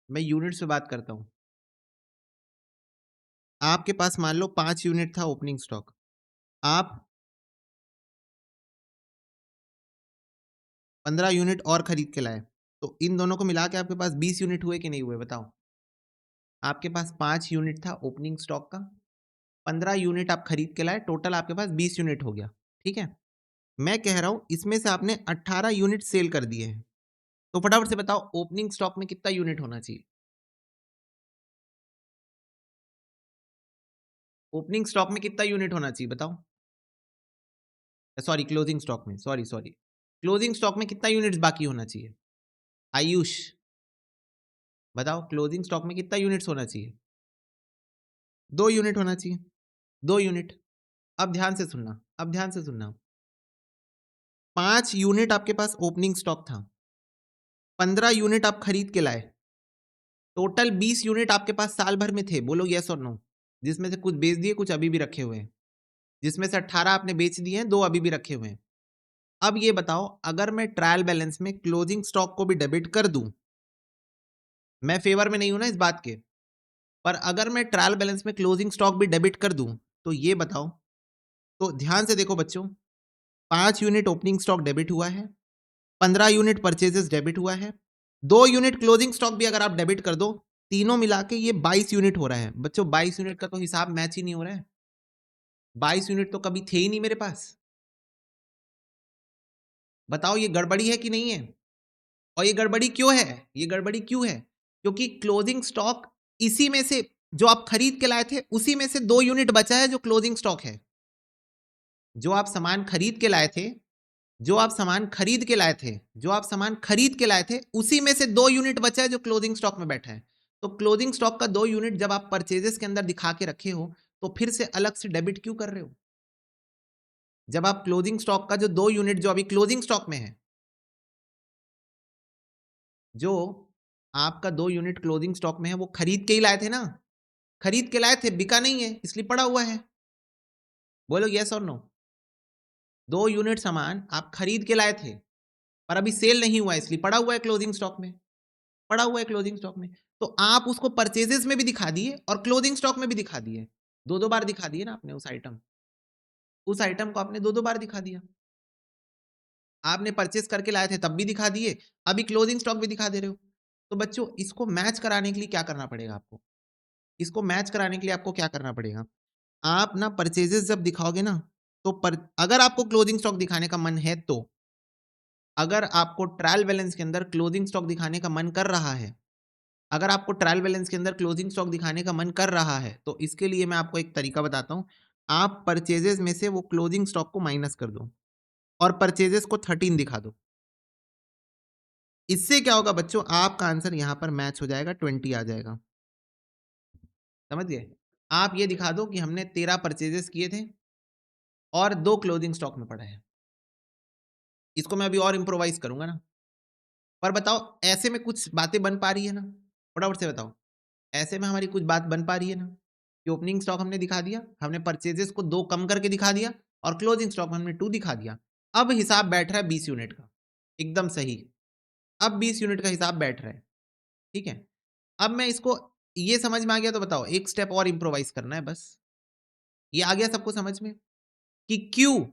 मैं यूनिट्स पे बात करता हूँ। आपके पास मान लो 5 यूनिट था ओपनिंग स्टॉक, आप 15 यूनिट और खरीद के लाए, तो इन दोनों को मिला के आपके पास 20 यूनिट हुए कि नहीं हुए बताओ? आपके पास 5 यूनिट था ओपनिंग स्टॉक का, 15 यूनिट आप खरीद के लाए, टोटल आपके पास 20 यूनिट हो गया, ठीक है? मैं कह रहा हूं इसमें से आपने 18 यूनिट सेल कर दिए हैं, तो फटाफट से बताओ ओपनिंग स्टॉक में कितना यूनिट होना चाहिए? ओपनिंग स्टॉक में कितना यूनिट होना चाहिए बताओ? सॉरी, क्लोजिंग स्टॉक में, सॉरी सॉरी, क्लोजिंग स्टॉक में कितना यूनिट्स बाकी होना चाहिए? आयुष बताओ, क्लोजिंग स्टॉक में कितना यूनिट्स होना चाहिए? 2 यूनिट होना चाहिए, 2 यूनिट। अब ध्यान से सुनना, अब ध्यान से सुनना, 5 यूनिट आपके पास ओपनिंग स्टॉक था, 15 यूनिट आप खरीद के लाए, टोटल 20 यूनिट आपके पास साल भर में थे। बोलो यस और नो। जिसमें से कुछ बेच दिए, कुछ अभी भी रखे हुए हैं, जिसमें से 18 आपने बेच दिए हैं, 2 अभी भी रखे हुए हैं। अब ये बताओ, अगर मैं ट्रायल बैलेंस में क्लोजिंग स्टॉक को भी डेबिट कर दूं, मैं फेवर में नहीं हूं ना इस बात के, पर अगर मैं ट्रायल बैलेंस में क्लोजिंग स्टॉक भी डेबिट कर दूं, तो ये बताओ, तो ध्यान से देखो बच्चों, 5 यूनिट ओपनिंग स्टॉक डेबिट हुआ है, 15 यूनिट परचेजेस डेबिट हुआ है, 2 यूनिट क्लोजिंग स्टॉक भी अगर आप डेबिट कर दो, तीनों मिला के ये 22 यूनिट हो रहा है। बच्चों 22 यूनिट का तो हिसाब मैच ही नहीं हो रहा है। 22 यूनिट तो कभी थे ही नहीं मेरे पास। बताओ ये गड़बड़ी है कि नहीं है? और ये गड़बड़ी क्यों है? ये गड़बड़ी क्यों है? क्योंकि क्लोजिंग स्टॉक इसी में से जो आप खरीद के लाए थे, उसी में से 2 यूनिट बचा है जो क्लोजिंग स्टॉक है। जो आप सामान खरीद के लाए थे, जो आप सामान खरीद के लाए थे, जो आप सामान खरीद के लाए थे, उसी में से 2 यूनिट बचा है जो क्लोजिंग स्टॉक में बैठा है। तो क्लोजिंग स्टॉक का 2 यूनिट जब आप परचेजेस के अंदर दिखा के रखे हो, तो फिर से अलग से डेबिट क्यों कर रहे हो? जब आप क्लोजिंग स्टॉक का जो 2 यूनिट जो अभी क्लोजिंग स्टॉक में है, जो आपका 2 यूनिट क्लोजिंग स्टॉक में है, वो खरीद के ही लाए थे ना? खरीद के लाए थे, बिका नहीं है, इसलिए पड़ा हुआ है। बोलो यस और नो? 2 यूनिट सामान आप खरीद के लाए थे, पर अभी सेल नहीं हुआ है, इसलिए पड़ा हुआ है क्लोजिंग स्टॉक में। पड़ा हुआ है क्लोजिंग स्टॉक में। तो आप उसको परचेजेस में भी दिखा दिए और क्लोजिंग स्टॉक में भी दिखा दिए। 2-2 बार दिखा दिए ना आपने उस आइटम। उस आइटम को आपने 2-2 बार दिखा दिया। आपने परचेज करके लाए थे तब भी दिखा दिए, अभी क्लोजिंग स्टॉक भी दिखा दे रहे हो। तो बच्चों इसको मैच कराने के लिए क्या करना पड़ेगा आपको? इसको मैच कराने के लिए आपको क्या करना पड़ेगा? आप ना परचेजेस जब दिखाओगे ना, तो अगर आपको क्लोजिंग स्टॉक दिखाने का मन है तो, अगर आपको ट्रायल बैलेंस के अंदर क्लोजिंग स्टॉक दिखाने का मन कर रहा है, अगर आपको ट्रायल बैलेंस के अंदर क्लोजिंग स्टॉक दिखाने का मन कर रहा है, तो इसके लिए मैं आपको एक तरीका बताता हूं। आप परचेजेस में से वो क्लोजिंग स्टॉक को माइनस कर दो और परचेजेस को 13 दिखा दो। इससे क्या होगा बच्चों, आपका आंसर यहां पर मैच हो जाएगा, 20 आ जाएगा। समझ गए? आप ये दिखा दो कि हमने 13 परचेजेस किए थे और 2 क्लोजिंग स्टॉक में पड़ा है। इसको मैं अभी और इंप्रोवाइज करूंगा ना। पर बताओ ऐसे में कुछ बातें बन पा रही है ना? फटाफट से बताओ, ऐसे में हमारी कुछ बात बन पा रही है ना? कि ओपनिंग स्टॉक हमने दिखा दिया, हमने परचेजेस को 2 कम करके दिखा दिया और क्लोजिंग स्टॉक में हमने 2 दिखा दिया। अब हिसाब बैठ रहा है 20 यूनिट का, एकदम सही। अब 20 यूनिट का हिसाब बैठ रहा है, ठीक है? अब मैं इसको, ये समझ में आ गया तो बताओ, एक स्टेप और इंप्रोवाइज करना है बस। ये आ गया सबको समझ में कि क्यों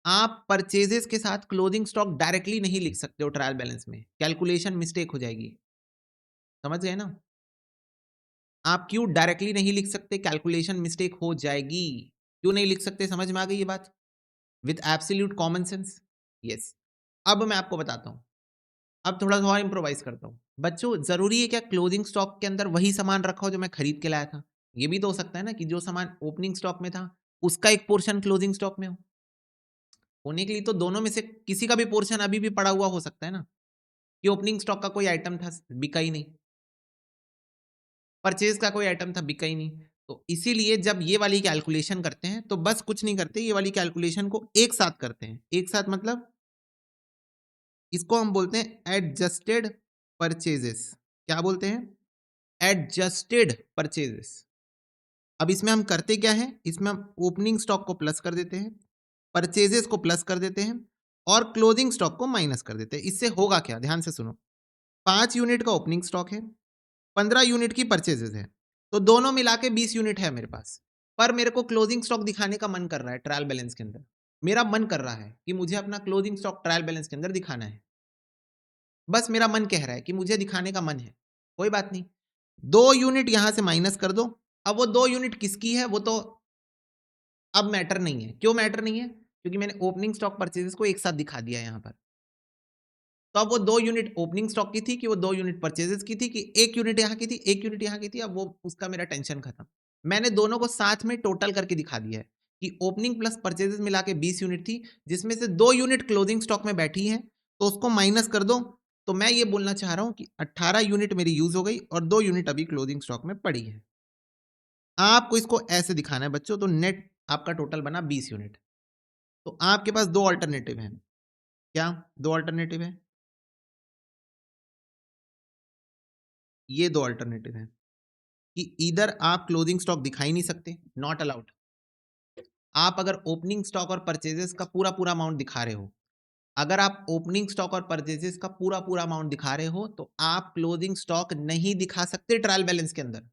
आप परचेजेस के साथ क्लोजिंग स्टॉक डायरेक्टली नहीं लिख सकते हो ट्रायल बैलेंस में? कैलकुलेशन मिस्टेक हो जाएगी। समझ गए ना? आप क्यों डायरेक्टली नहीं लिख सकते? कैलकुलेशन मिस्टेक हो जाएगी। क्यों नहीं लिख सकते? समझ में आ गई ये बात? With absolute common sense. Yes. अब मैं आपको बताता हूं, अब थोड़ा सा और इंप्रोवाइज करता हूं। बच्चों जरूरी है क्या क्लोजिंग स्टॉक के अंदर वही सामान रखा हो जो मैं खरीद के लाया था? ये भी तो हो सकता है ना कि जो सामान ओपनिंग स्टॉक में था उसका एक पोर्शन क्लोजिंग स्टॉक में हो। होने के लिए तो दोनों में से किसी का भी पोर्शन अभी भी पड़ा हुआ हो सकता है ना, कि ओपनिंग स्टॉक का कोई आइटम था, बिका ही नहीं, परचेज का कोई आइटम था, बिका ही नहीं। तो इसीलिए जब ये वाली कैलकुलेशन करते हैं तो बस कुछ नहीं करते, ये वाली कैलकुलेशन को एक साथ करते हैं। एक साथ मतलब इसको हम बोलते हैं एडजस्टेड परचेजेस। क्या बोलते हैं? Adjusted purchases. अब इसमें हम करते क्या है, इसमें हम ओपनिंग स्टॉक को प्लस कर देते हैं, परचेजेस को प्लस कर देते हैं और क्लोजिंग स्टॉक को माइनस कर देते हैं। इससे होगा क्या, ध्यान से सुनो। 5 यूनिट का ओपनिंग स्टॉक है, 15 यूनिट की परचेजेस है, तो दोनों मिला के 20 यूनिट है मेरे पास। पर मेरे को क्लोजिंग स्टॉक दिखाने का मन कर रहा है ट्रायल बैलेंस के अंदर। मेरा मन कर रहा है कि मुझे अपना क्लोजिंग स्टॉक ट्रायल बैलेंस के अंदर दिखाना है। बस मेरा मन कह रहा है कि मुझे दिखाने का मन है। कोई बात नहीं, 2 यूनिट यहां से माइनस कर दो। अब वो 2 यूनिट किसकी है वो तो अब मैटर नहीं है। क्यों मैटर नहीं है? क्योंकि मैंने ओपनिंग स्टॉक परचेजेस को एक साथ दिखा दिया यहां पर। तो अब वो 2 यूनिट ओपनिंग स्टॉक की थी कि वो 2 यूनिट परचेजेस की थी कि 1 यूनिट यहाँ की थी, 1 यूनिट यहाँ की थी, अब वो उसका मेरा टेंशन खत्म। मैंने दोनों को साथ में टोटल करके दिखा दिया है कि ओपनिंग प्लस परचेजेस मिला के 20 यूनिट थी, जिसमें से 2 यूनिट क्लोजिंग स्टॉक में बैठी है, तो उसको माइनस कर दो। तो मैं ये बोलना चाह रहा हूं कि 18 यूनिट मेरी यूज हो गई और 2 यूनिट अभी क्लोजिंग स्टॉक में पड़ी है। आपको इसको ऐसे दिखाना है बच्चों, तो नेट आपका टोटल बना 20 यूनिट। तो आपके पास 2 अल्टरनेटिव हैं। क्या 2 अल्टरनेटिव है? ये 2 अल्टरनेटिव है कि इधर आप क्लोजिंग स्टॉक दिखा ही नहीं सकते, नॉट अलाउड। आप अगर ओपनिंग स्टॉक और परचेजेस का पूरा पूरा अमाउंट दिखा रहे हो, अगर आप ओपनिंग स्टॉक और परचेजेस का पूरा पूरा अमाउंट दिखा रहे हो, तो आप क्लोजिंग स्टॉक नहीं दिखा सकते ट्रायल बैलेंस के अंदर।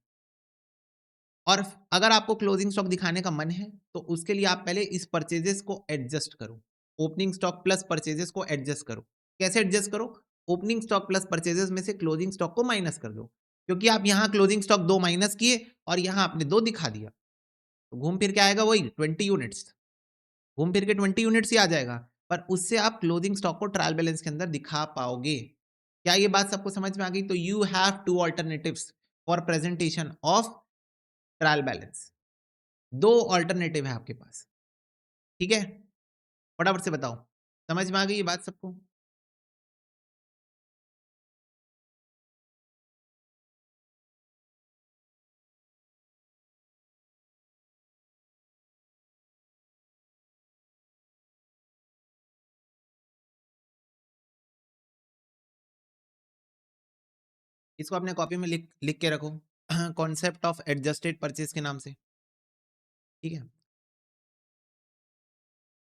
और अगर आपको क्लोजिंग स्टॉक दिखाने का मन है तो उसके लिए आप पहले इस परचेजेस को एडजस्ट करो, ओपनिंग स्टॉक प्लस परचेजेस को एडजस्ट करो। कैसे एडजस्ट करो? ओपनिंग स्टॉक प्लस परचेजेस में से क्लोजिंग स्टॉक को माइनस कर दो, क्योंकि आप यहाँ क्लोजिंग स्टॉक 2 माइनस किए और यहाँ आपने 2 दिखा दिया, तो घूम फिर के आएगा वही 20 यूनिट्स, घूम फिर के 20 यूनिट्स ही आ जाएगा, पर उससे आप क्लोजिंग स्टॉक को ट्रायल बैलेंस के अंदर दिखा पाओगे। क्या ये बात सबको समझ में आ गई? तो you have 2 alternatives for presentation of trial balance. 2 alternative है आपके पास, ठीक है? फटाफट से बताओ, समझ में आ गई ये बात सबको? इसको अपने कॉपी में लिख लिख के रखो, कॉन्सेप्ट ऑफ एडजस्टेड परचेज के नाम से, ठीक है?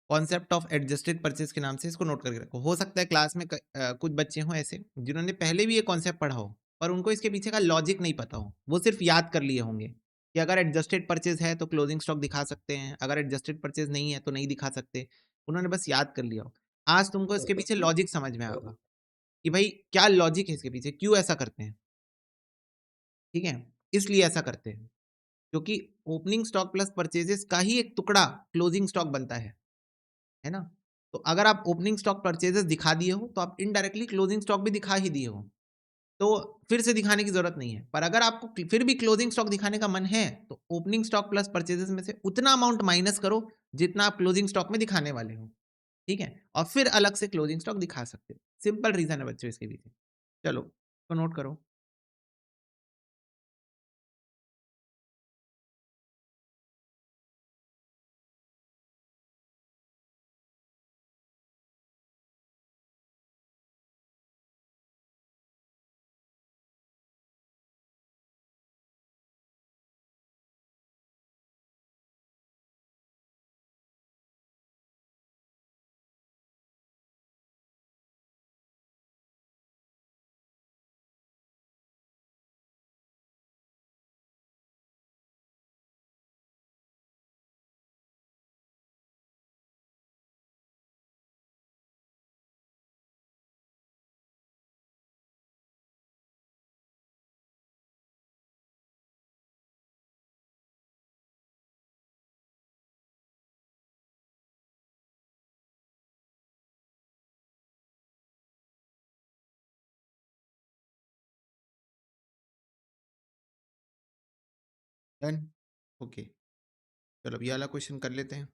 कॉन्सेप्ट ऑफ एडजस्टेड परचेज के नाम से इसको नोट करके रखो। हो सकता है क्लास में कुछ बच्चे हों ऐसे जिन्होंने पहले भी ये कॉन्सेप्ट पढ़ा हो, पर उनको इसके पीछे का लॉजिक नहीं पता हो, वो सिर्फ याद कर लिए होंगे कि अगर एडजस्टेड परचेज है तो क्लोजिंग स्टॉक दिखा सकते हैं, अगर एडजस्टेड परचेज नहीं है तो नहीं दिखा सकते। उन्होंने बस याद कर लिया हो। आज तुमको इसके पीछे लॉजिक समझ में आएगा कि भाई क्या लॉजिक है इसके पीछे, क्यों ऐसा करते हैं, ठीक है? इसलिए ऐसा करते हैं क्योंकि ओपनिंग स्टॉक प्लस परचेजेस का ही एक टुकड़ा क्लोजिंग स्टॉक बनता है ना? तो अगर आप ओपनिंग स्टॉक परचेजेस दिखा दिए हो तो आप इनडायरेक्टली क्लोजिंग स्टॉक भी दिखा ही दिए हो, तो फिर से दिखाने की जरूरत नहीं है। पर अगर आपको फिर भी क्लोजिंग स्टॉक दिखाने का मन है तो ओपनिंग स्टॉक प्लस परचेजेस में से उतना अमाउंट माइनस करो जितना आप क्लोजिंग स्टॉक में दिखाने वाले हो, ठीक है? और फिर अलग से क्लोजिंग स्टॉक दिखा सकते हो। सिंपल रीजन है बच्चों इसके पीछे। चलो तो नोट करो। Done, okay. चलो अब ये वाला क्वेश्चन कर लेते हैं।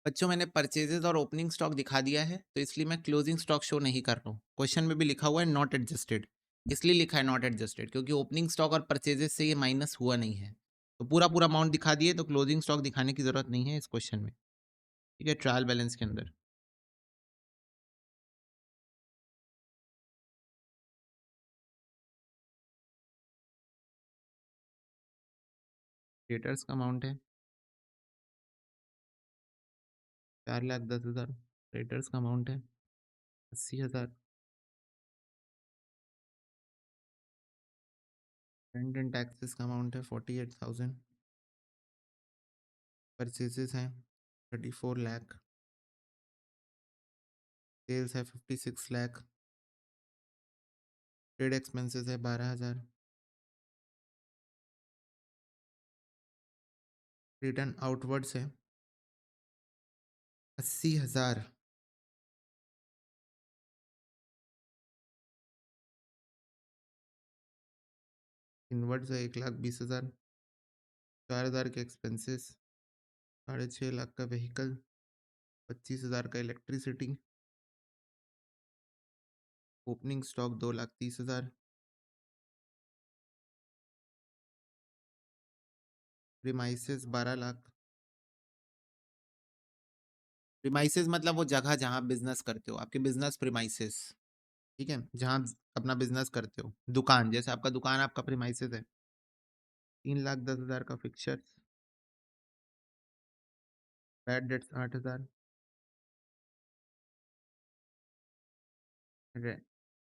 बच्चों मैंने परचेजेस और ओपनिंग स्टॉक दिखा दिया है, तो इसलिए मैं क्लोजिंग स्टॉक शो नहीं कर रहा हूँ। क्वेश्चन में भी लिखा हुआ है नॉट एडजस्टेड, इसलिए लिखा है नॉट एडजस्टेड क्योंकि ओपनिंग स्टॉक और परचेजेस से ये माइनस हुआ नहीं है। तो पूरा पूरा अमाउंट दिखा दिए, तो क्लोजिंग स्टॉक दिखाने की जरूरत नहीं है इस क्वेश्चन में। ठीक है, ट्रायल बैलेंस के अंदर क्रिएटर्स का अमाउंट है 4,10,000, क्रिएटर्स का अमाउंट है 80,000, रेंट एंड टैक्सेस का अमाउंट है 48,000, परचेजेस हैं 34 लाख, सेल्स है 56 लाख, ट्रेड एक्सपेंसेस है 12,000, रिटर्न आउटवर्ड्स है 80,000, इनवर्ड्स है 1,20,000, 4,000 के एक्सपेंसेस, 6.5 लाख का व्हीकल, 25,000 का electricity, opening stock 2,30,000, premises 12 lakh. Premises मतलब वो जगह जहाँ बिजनेस करते हो, आपके बिजनेस प्रीमाइसेस। ठीक है, जहाँ अपना बिजनेस करते हो, दुकान, जैसे आपका दुकान आपका प्रीमाइसेस है। 3,10,000 का fixture, bad debts 8,000,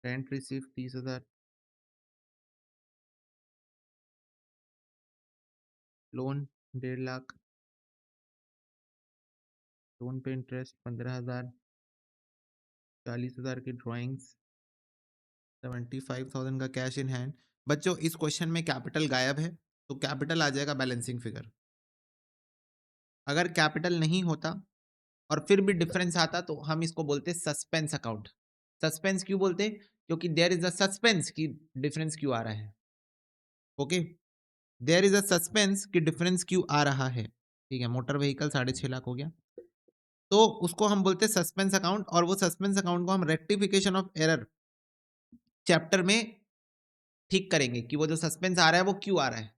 rent receive 30,000, loan 1.5 lakh, loan पे इंटरेस्ट 15,000, 40,000 की ड्राइंग्स, 75,000 का कैश इन हैंड। बच्चों इस क्वेश्चन में कैपिटल गायब है, तो कैपिटल आ जाएगा बैलेंसिंग फिगर। अगर कैपिटल नहीं होता और फिर भी डिफरेंस आता तो हम इसको बोलते सस्पेंस अकाउंट। सस्पेंस क्यों बोलते? क्योंकि देयर इज अ सस्पेंस कि डिफरेंस क्यों आ रहा है। Okay, there is a suspense कि डिफरेंस क्यों आ रहा है। ठीक है, मोटर व्हीकल 6.5 लाख हो गया, तो उसको हम बोलते सस्पेंस अकाउंट, और वो सस्पेंस अकाउंट को हम रेक्टिफिकेशन ऑफ एरर चैप्टर में ठीक करेंगे कि वो जो सस्पेंस आ रहा है वो क्यों आ रहा है,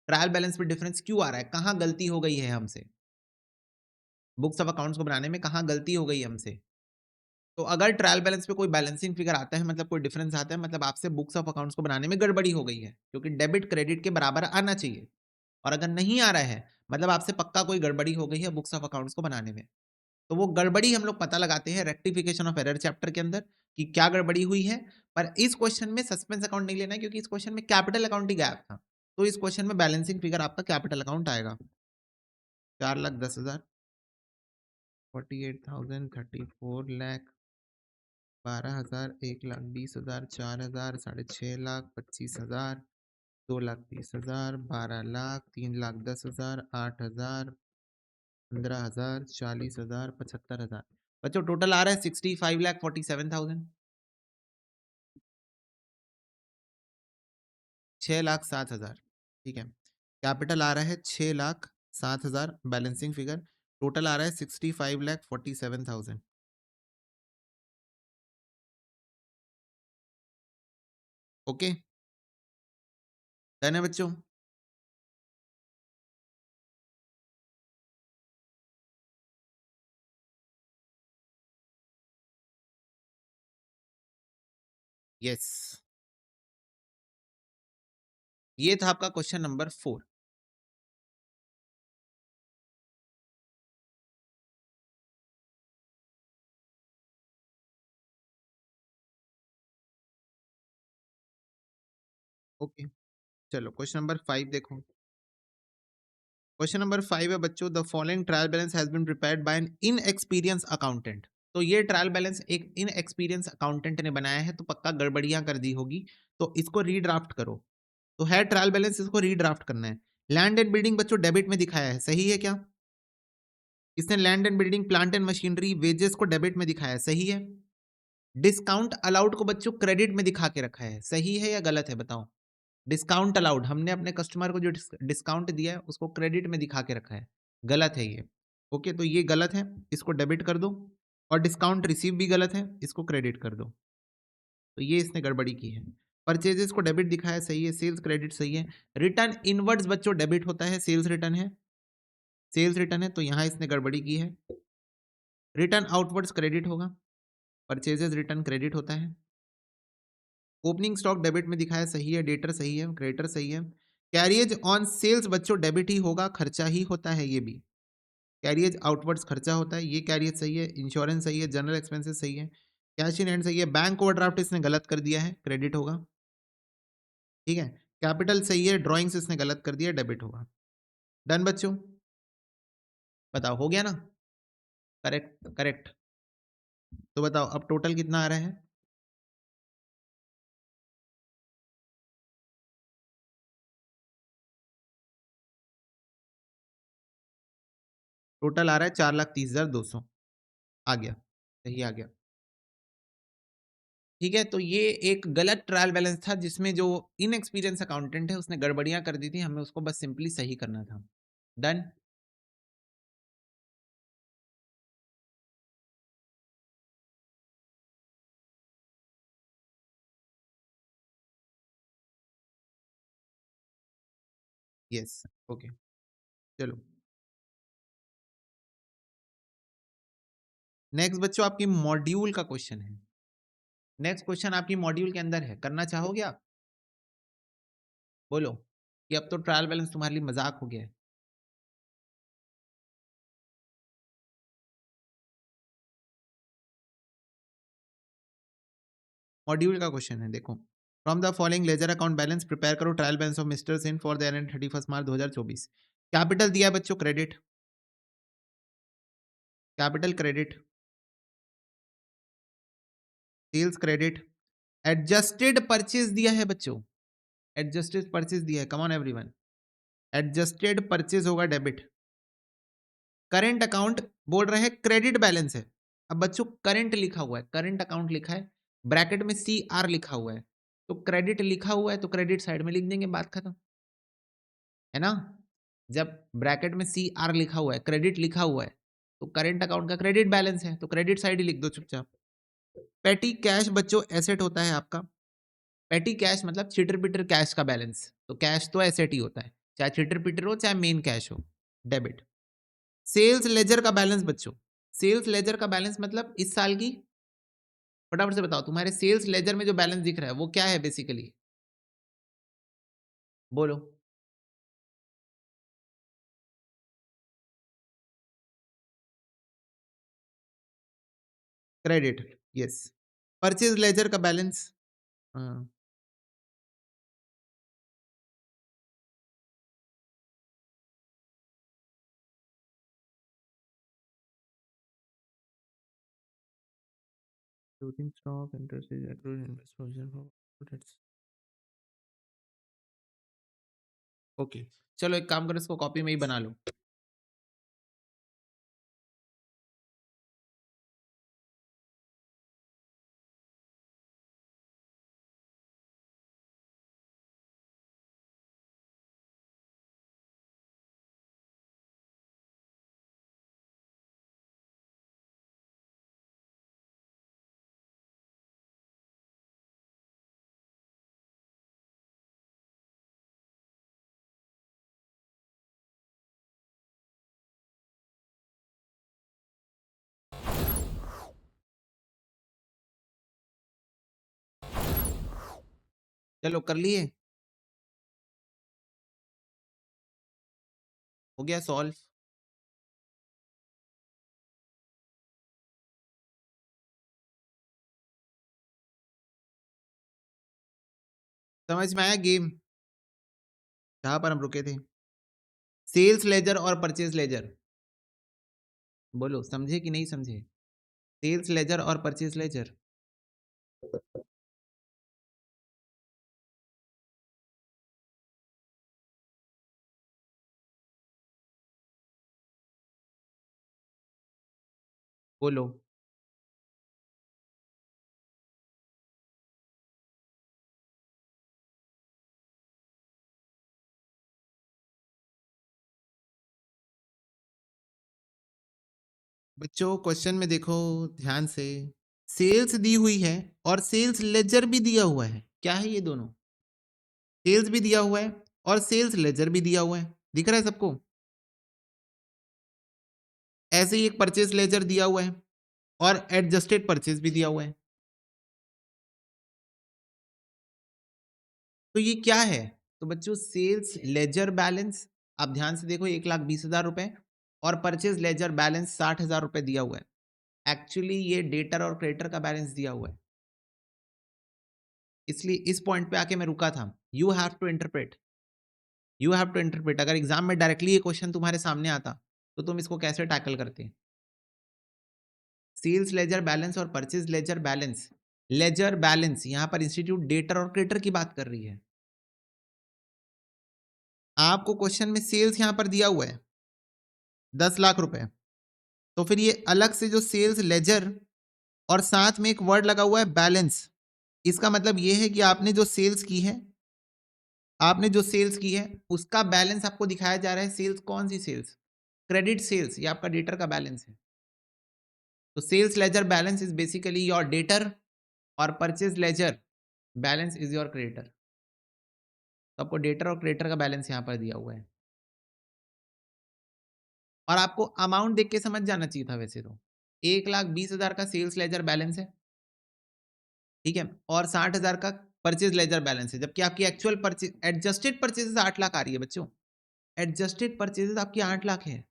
ट्रायल बैलेंस में डिफरेंस क्यों आ रहा है, कहाँ गलती हो गई है हमसे, बुक्स ऑफ अकाउंट्स को बनाने में कहाँ गलती हो गई है हमसे। तो अगर ट्रायल बैलेंस पे कोई बैलेंसिंग फिगर आता है, मतलब कोई डिफरेंस आता है, मतलब आपसे बुक्स ऑफ अकाउंट्स को बनाने में गड़बड़ी हो गई है, क्योंकि डेबिट क्रेडिट के बराबर आना चाहिए। और अगर नहीं आ रहा है, मतलब आपसे पक्का कोई गड़बड़ी हो गई है बुक्स ऑफ अकाउंट्स को बनाने में। तो वो गड़बड़ी हम लोग पता लगाते हैं रेक्टिफिकेशन ऑफ एरर चैप्टर के अंदर कि क्या गड़बड़ी हुई है। पर इस क्वेश्चन में सस्पेंस अकाउंट नहीं लेना है, क्योंकि इस क्वेश्चन में कैपिटल अकाउंट ही गायब था। तो इस क्वेश्चन में बैलेंसिंग फिगर आपका कैपिटल अकाउंट आएगा 4,10,000, 48,000, 34 लाख, 12,000, 1,20,000, 4,000, 6.5 लाख, 25,000, 2,30,000, 12 लाख, 3,10,000, 8,000, 15,000, 40,000, 75,000। बच्चों टोटल आ रहा है 65,47,000, 6,07,000। ठीक है, कैपिटल आ रहा है 6,07,000, बैलेंसिंग फिगर टोटल आ रहा है 65,47,000। ओके, डन है बच्चों। यस, ये था आपका क्वेश्चन नंबर 4। ओके, चलो क्वेश्चन नंबर 5 देखो। क्वेश्चन नंबर 5 है बच्चों, the following trial balance has been prepared by an inexperience accountant. तो ये ट्रायल बैलेंस एक इनएक्सपीरियंस अकाउंटेंट ने बनाया है, तो पक्का गड़बड़ियां कर दी होगी, तो इसको रीड्राफ्ट करो। तो है ट्रायल बैलेंस, इसको रीड्राफ्ट करना है। लैंड एंड बिल्डिंग बच्चों डेबिट में दिखाया है, सही है क्या? इसने land and building, plant and machinery, wages को डेबिट में दिखाया है, सही है। डिस्काउंट अलाउड को बच्चों क्रेडिट में दिखा के रखा है, सही है या गलत है बताओ? डिस्काउंट अलाउड, हमने अपने कस्टमर को जो डिस्काउंट दिया है उसको क्रेडिट में दिखा के रखा है, गलत है ये। ओके, तो ये गलत है, इसको डेबिट कर दो, और डिस्काउंट रिसीव भी गलत है, इसको क्रेडिट कर दो। तो ये इसने गड़बड़ी की है। परचेजेस को डेबिट दिखाया, सही है। सेल्स क्रेडिट सही है। रिटर्न इनवर्ड्स बच्चों डेबिट होता है, सेल्स रिटर्न है, सेल्स रिटर्न है, तो यहाँ इसने गड़बड़ी की है। रिटर्न आउटवर्ड्स क्रेडिट होगा, परचेजेस रिटर्न क्रेडिट होता है। ओपनिंग स्टॉक डेबिट में दिखाया, सही है। डेटर सही है, क्रेडिटर सही है। कैरियज ऑन सेल्स बच्चों डेबिट ही होगा, खर्चा ही होता है ये भी। कैरियज आउटवर्ड्स खर्चा होता है, ये कैरियज सही है। इंश्योरेंस सही है, जनरल एक्सपेंसेस सही है, कैश इन हैंड सही है। बैंक ओवरड्राफ्ट इसने गलत कर दिया है, क्रेडिट होगा, ठीक है। कैपिटल सही है, ड्राइंग्स इसने गलत कर दिया, डेबिट होगा। डन बच्चों, बताओ हो गया ना? Correct correct. तो बताओ अब टोटल कितना आ रहा है? टोटल आ रहा है 4,30,200। आ गया, सही आ गया। ठीक है, तो ये एक गलत ट्रायल बैलेंस था जिसमें जो इनएक्सपीरियंस अकाउंटेंट है उसने गड़बड़ियां कर दी थी, हमें उसको बस सिंपली सही करना था। डन। यस, ओके, चलो नेक्स्ट बच्चों आपकी मॉड्यूल का क्वेश्चन है। नेक्स्ट क्वेश्चन आपकी मॉड्यूल के अंदर है, करना चाहोगे आप? बोलो कि अब तो ट्रायल बैलेंस तुम्हारे लिए मजाक हो गया है। मॉड्यूल का क्वेश्चन है, देखो। From the following ledger account balance prepare करो trial balance of mister Sin for the end 31 March 2024। Capital दिया है बच्चों, credit, capital credit, sales credit. Adjusted purchase दिया है बच्चों, एडजस्टेड परचेज दिया है, come on everyone. Adjusted purchase होगा डेबिट। करंट अकाउंट बोल रहे हैं क्रेडिट बैलेंस है। अब बच्चों करंट लिखा हुआ है, करंट अकाउंट लिखा है, ब्रैकेट में सी आर लिखा हुआ है, तो क्रेडिट लिखा हुआ है तो क्रेडिट साइड में लिख देंगे, बात खत्म, है ना। जब ब्रैकेट में सी आर लिखा हुआ है, क्रेडिट लिखा हुआ है, तो करंट अकाउंट का क्रेडिट बैलेंस है, तो क्रेडिट साइड ही लिख दो चुपचाप। पेटी कैश बच्चों एसेट होता है आपका। पेटी कैश मतलब चिटर पिटर कैश का बैलेंस, तो कैश तो एसेट ही होता है, चाहे चिटर पिटर हो चाहे मेन कैश हो, डेबिट। सेल्स लेजर का बैलेंस बच्चों, सेल्स लेजर का बैलेंस मतलब इस साल की, फटाफट से बताओ तुम्हारे सेल्स लेजर में जो बैलेंस दिख रहा है वो क्या है बेसिकली, बोलो। Credit, yes. परचेज लेजर का balance, stock interest accrued investment. Okay, चलो एक काम करो, इसको कॉपी में ही बना लो। चलो कर लिए, हो गया सॉल्व। समझ में आया गेम, जहां पर हम रुके थे? सेल्स लेजर और परचेज लेजर, बोलो समझे कि नहीं समझे? सेल्स लेजर और परचेज लेजर। बोलो। बच्चों क्वेश्चन में देखो ध्यान से, सेल्स दी हुई है और सेल्स लेजर भी दिया हुआ है। क्या है ये दोनों? सेल्स भी दिया हुआ है और सेल्स लेजर भी दिया हुआ है। दिख रहा है सबको? ऐसे ही एक परचेज लेजर दिया हुआ है और एडजस्टेड परचेज भी दिया हुआ है। तो ये क्या है? तो बच्चों सेल्स लेजर बैलेंस, आप ध्यान से देखो, 1,20,000 रुपए और परचेज लेजर बैलेंस 60,000 रुपए दिया हुआ है। एक्चुअली ये डेटर और क्रेडिटर का बैलेंस दिया हुआ है, इसलिए इस पॉइंट पे आके मैं रुका था। You have to interpret, you have to interpret. अगर एग्जाम में डायरेक्टली ये क्वेश्चन तुम्हारे सामने आता तो तुम इसको कैसे टैकल करते? सेल्स लेजर बैलेंस और purchase ledger balance, ledger balance यहां पर इंस्टीट्यूट डेटर और क्रेडिटर की बात कर रही है। आपको क्वेश्चन में सेल्स यहां पर दिया हुआ है 10 लाख रुपए, तो फिर ये अलग से जो सेल्स लेजर और साथ में एक वर्ड लगा हुआ है बैलेंस, इसका मतलब ये है कि आपने जो सेल्स की है, आपने जो सेल्स की है उसका बैलेंस आपको दिखाया जा रहा है। सेल्स कौन सी सेल्स? क्रेडिट सेल्स, ये आपका डेटर का बैलेंस है। तो sales ledger balance is basically your debtor और purchase ledger balance is your creditor. तो आपको डेटर और क्रेडिटर का बैलेंस यहाँ पर दिया हुआ है और आपको अमाउंट देख के समझ जाना चाहिए था वैसे तो। 1,20,000 का सेल्स लेजर बैलेंस है, ठीक है, और 60,000 का परचेज लेजर बैलेंस है, जबकि आपकी actual purchase adjusted purchases 8 lakh आ रही है बच्चों। एडजस्टेड परचेजेस आपकी 8 लाख है।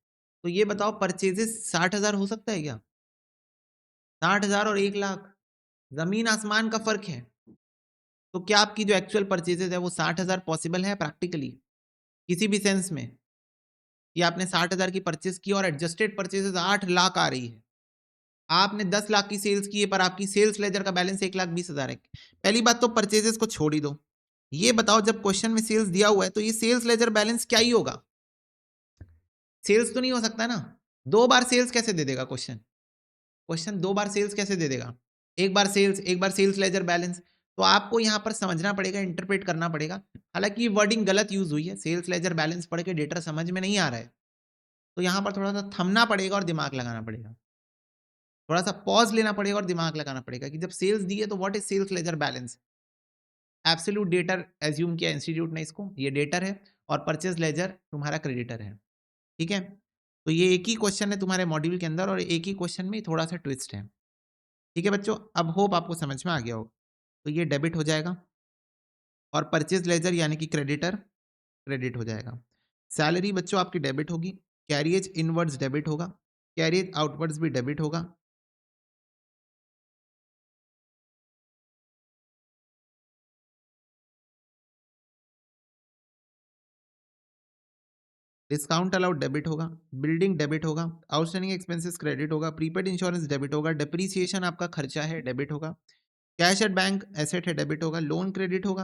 तो ये बताओ परचेजेस 60,000 हो सकता है क्या? 60,000 और 1 लाख जमीन आसमान का फर्क है। तो क्या आपकी जो एक्चुअल परचेजेस है वो 60,000 पॉसिबल है प्रैक्टिकली किसी भी सेंस में? कि आपने 60,000 की परचेज की और एडजस्टेड परचेजेस 8 लाख आ रही है। आपने 10 लाख की सेल्स की है पर आपकी सेल्स लेजर का बैलेंस 1,20,000 है। पहली बात तो परचेजेस को छोड़ ही दो। ये बताओ जब क्वेश्चन में सेल्स दिया हुआ है तो ये सेल्स लेजर बैलेंस क्या ही होगा? सेल्स तो नहीं हो सकता ना। 2 बार सेल्स कैसे दे देगा क्वेश्चन? क्वेश्चन 2 बार सेल्स कैसे दे देगा? एक बार सेल्स लेजर बैलेंस। तो आपको यहाँ पर समझना पड़ेगा, इंटरप्रेट करना पड़ेगा। हालांकि ये वर्डिंग गलत यूज हुई है, सेल्स लेजर बैलेंस पढ़ के डेटा समझ में नहीं आ रहा है, तो यहाँ पर थोड़ा सा थमना पड़ेगा और दिमाग लगाना पड़ेगा। थोड़ा सा पॉज लेना पड़ेगा और दिमाग लगाना पड़ेगा कि जब सेल्स दी है तो what is sales ledger balance. Absolute debtor assume किया इंस्टीट्यूट ने इसको, ये डेटर है और परचेज लेजर तुम्हारा क्रेडिटर है, ठीक है। तो ये एक ही क्वेश्चन है तुम्हारे मॉड्यूल के अंदर और एक ही क्वेश्चन में थोड़ा सा ट्विस्ट है, ठीक है बच्चों। अब होप आपको समझ में आ गया होगा। तो ये डेबिट हो जाएगा और परचेज लेजर यानी कि क्रेडिटर क्रेडिट हो जाएगा। सैलरी बच्चों आपकी डेबिट होगी, कैरियज इनवर्ड्स डेबिट होगा, कैरियज आउटवर्ड्स भी डेबिट होगा। डिस्काउंट अलाउड डेबिट होगा, बिल्डिंग डेबिट होगा, आउटस्टैंडिंग एक्सपेंसेस क्रेडिट होगा, प्रीपेड इंश्योरेंस डेबिट होगा, डिप्रीसिएशन आपका खर्चा है डेबिट होगा, कैश एट बैंक एसेट है डेबिट होगा, लोन क्रेडिट होगा,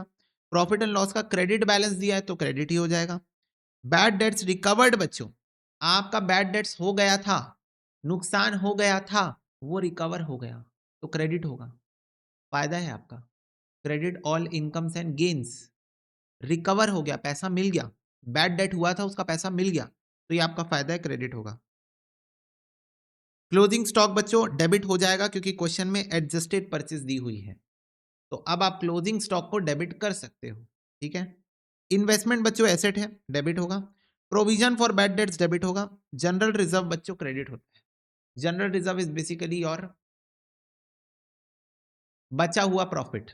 प्रॉफिट एंड लॉस का क्रेडिट बैलेंस दिया है तो क्रेडिट ही हो जाएगा। बैड डेट्स रिकवर्ड बच्चों, आपका बैड डेट्स हो गया था, नुकसान हो गया था, वो रिकवर हो गया तो क्रेडिट होगा, फायदा है आपका। Credit all incomes and gains, recover हो गया, पैसा मिल गया, बैड डेट हुआ था उसका पैसा मिल गया तो ये आपका फायदा है, क्रेडिट होगा। क्लोजिंग स्टॉक बच्चों डेबिट हो जाएगा क्योंकि क्वेश्चन में एडजस्टेड परचेज दी हुई है, तो अब आप क्लोजिंग स्टॉक को डेबिट कर सकते हो, ठीक है। इन्वेस्टमेंट बच्चों एसेट है, डेबिट होगा। Provision for bad dates debit होगा। जनरल रिजर्व बच्चों क्रेडिट होता है। जनरल रिजर्व इज बेसिकली और बचा हुआ प्रॉफिट,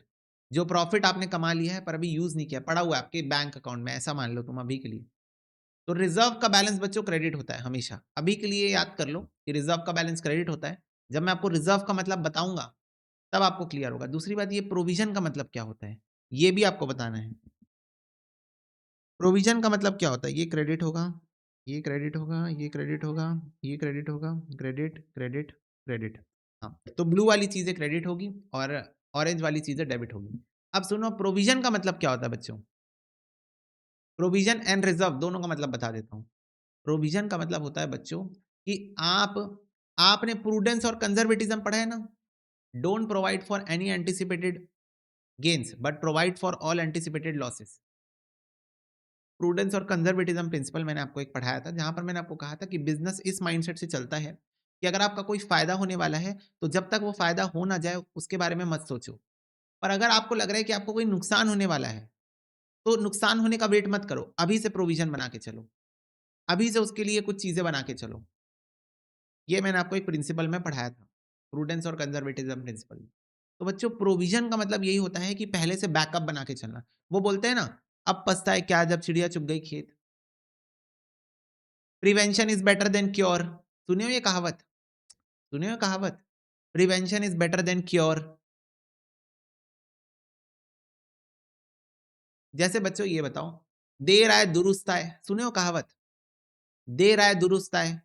जो प्रॉफिट आपने कमा लिया है पर अभी यूज नहीं किया, पड़ा हुआ है आपके बैंक अकाउंट में, ऐसा मान लो तुम अभी के लिए। तो रिजर्व का बैलेंस बच्चों क्रेडिट होता है हमेशा, अभी के लिए याद कर लो कि रिजर्व का बैलेंस क्रेडिट होता है। जब मैं आपको रिजर्व का मतलब बताऊंगा तब आपको क्लियर होगा। दूसरी बात, ये प्रोविजन का मतलब क्या होता है ये भी आपको बताना है। प्रोविजन का मतलब क्या होता है? ये क्रेडिट होगा, ये क्रेडिट होगा, ये क्रेडिट होगा, ये क्रेडिट होगा, क्रेडिट क्रेडिट क्रेडिट। हाँ, तो ब्लू वाली चीजें क्रेडिट होगी और ऑरेंज वाली चीजें डेबिट होगी। अब सुनो, प्रोविजन का मतलब क्या होता है बच्चों? प्रोविजन एंड रिजर्व दोनों का मतलब बता देता हूं। प्रोविजन का मतलब होता है बच्चों कि आपने प्रूडेंस और कंजर्वेटिज्म पढ़ा है ना। Don't provide for any anticipated gains but provide for all anticipated losses. Prudence और कंजर्वेटिज्म प्रिंसिपल मैंने आपको एक पढ़ाया था, जहां पर मैंने आपको कहा था कि बिजनेस इस माइंडसेट से चलता है कि अगर आपका कोई फ़ायदा होने वाला है, तो जब तक वो फ़ायदा हो ना जाए, उसके बारे में मत सोचो। पर अगर आपको लग रहा है कि आपको कोई नुकसान होने वाला है, तो नुकसान होने का वेट मत करो, अभी से प्रोविज़न बना के चलो। अभी से उसके लिए कुछ चीज़ें बना के चलो। ये मैंने आपको एक प्रिंसिपल में पढ़ाया था, प्रूडेंस और कंज़र्वेटिज़्म प्रिंसिपल। तो बच्चों प्रोविज़न का मतलब यही होता है कि पहले से बैकअप बना के चलना। वो बोलते हैं ना, अब पछताए क्या जब चिड़िया चुग गई खेत। Prevention is better than cure. सुने हो ये कहावत? सुने हो कहावत? Prevention is better than cure. जैसे बच्चों ये बताओ, देर आए दुरुस्त आए, सुने हो कहावत? देर आए दुरुस्त आए,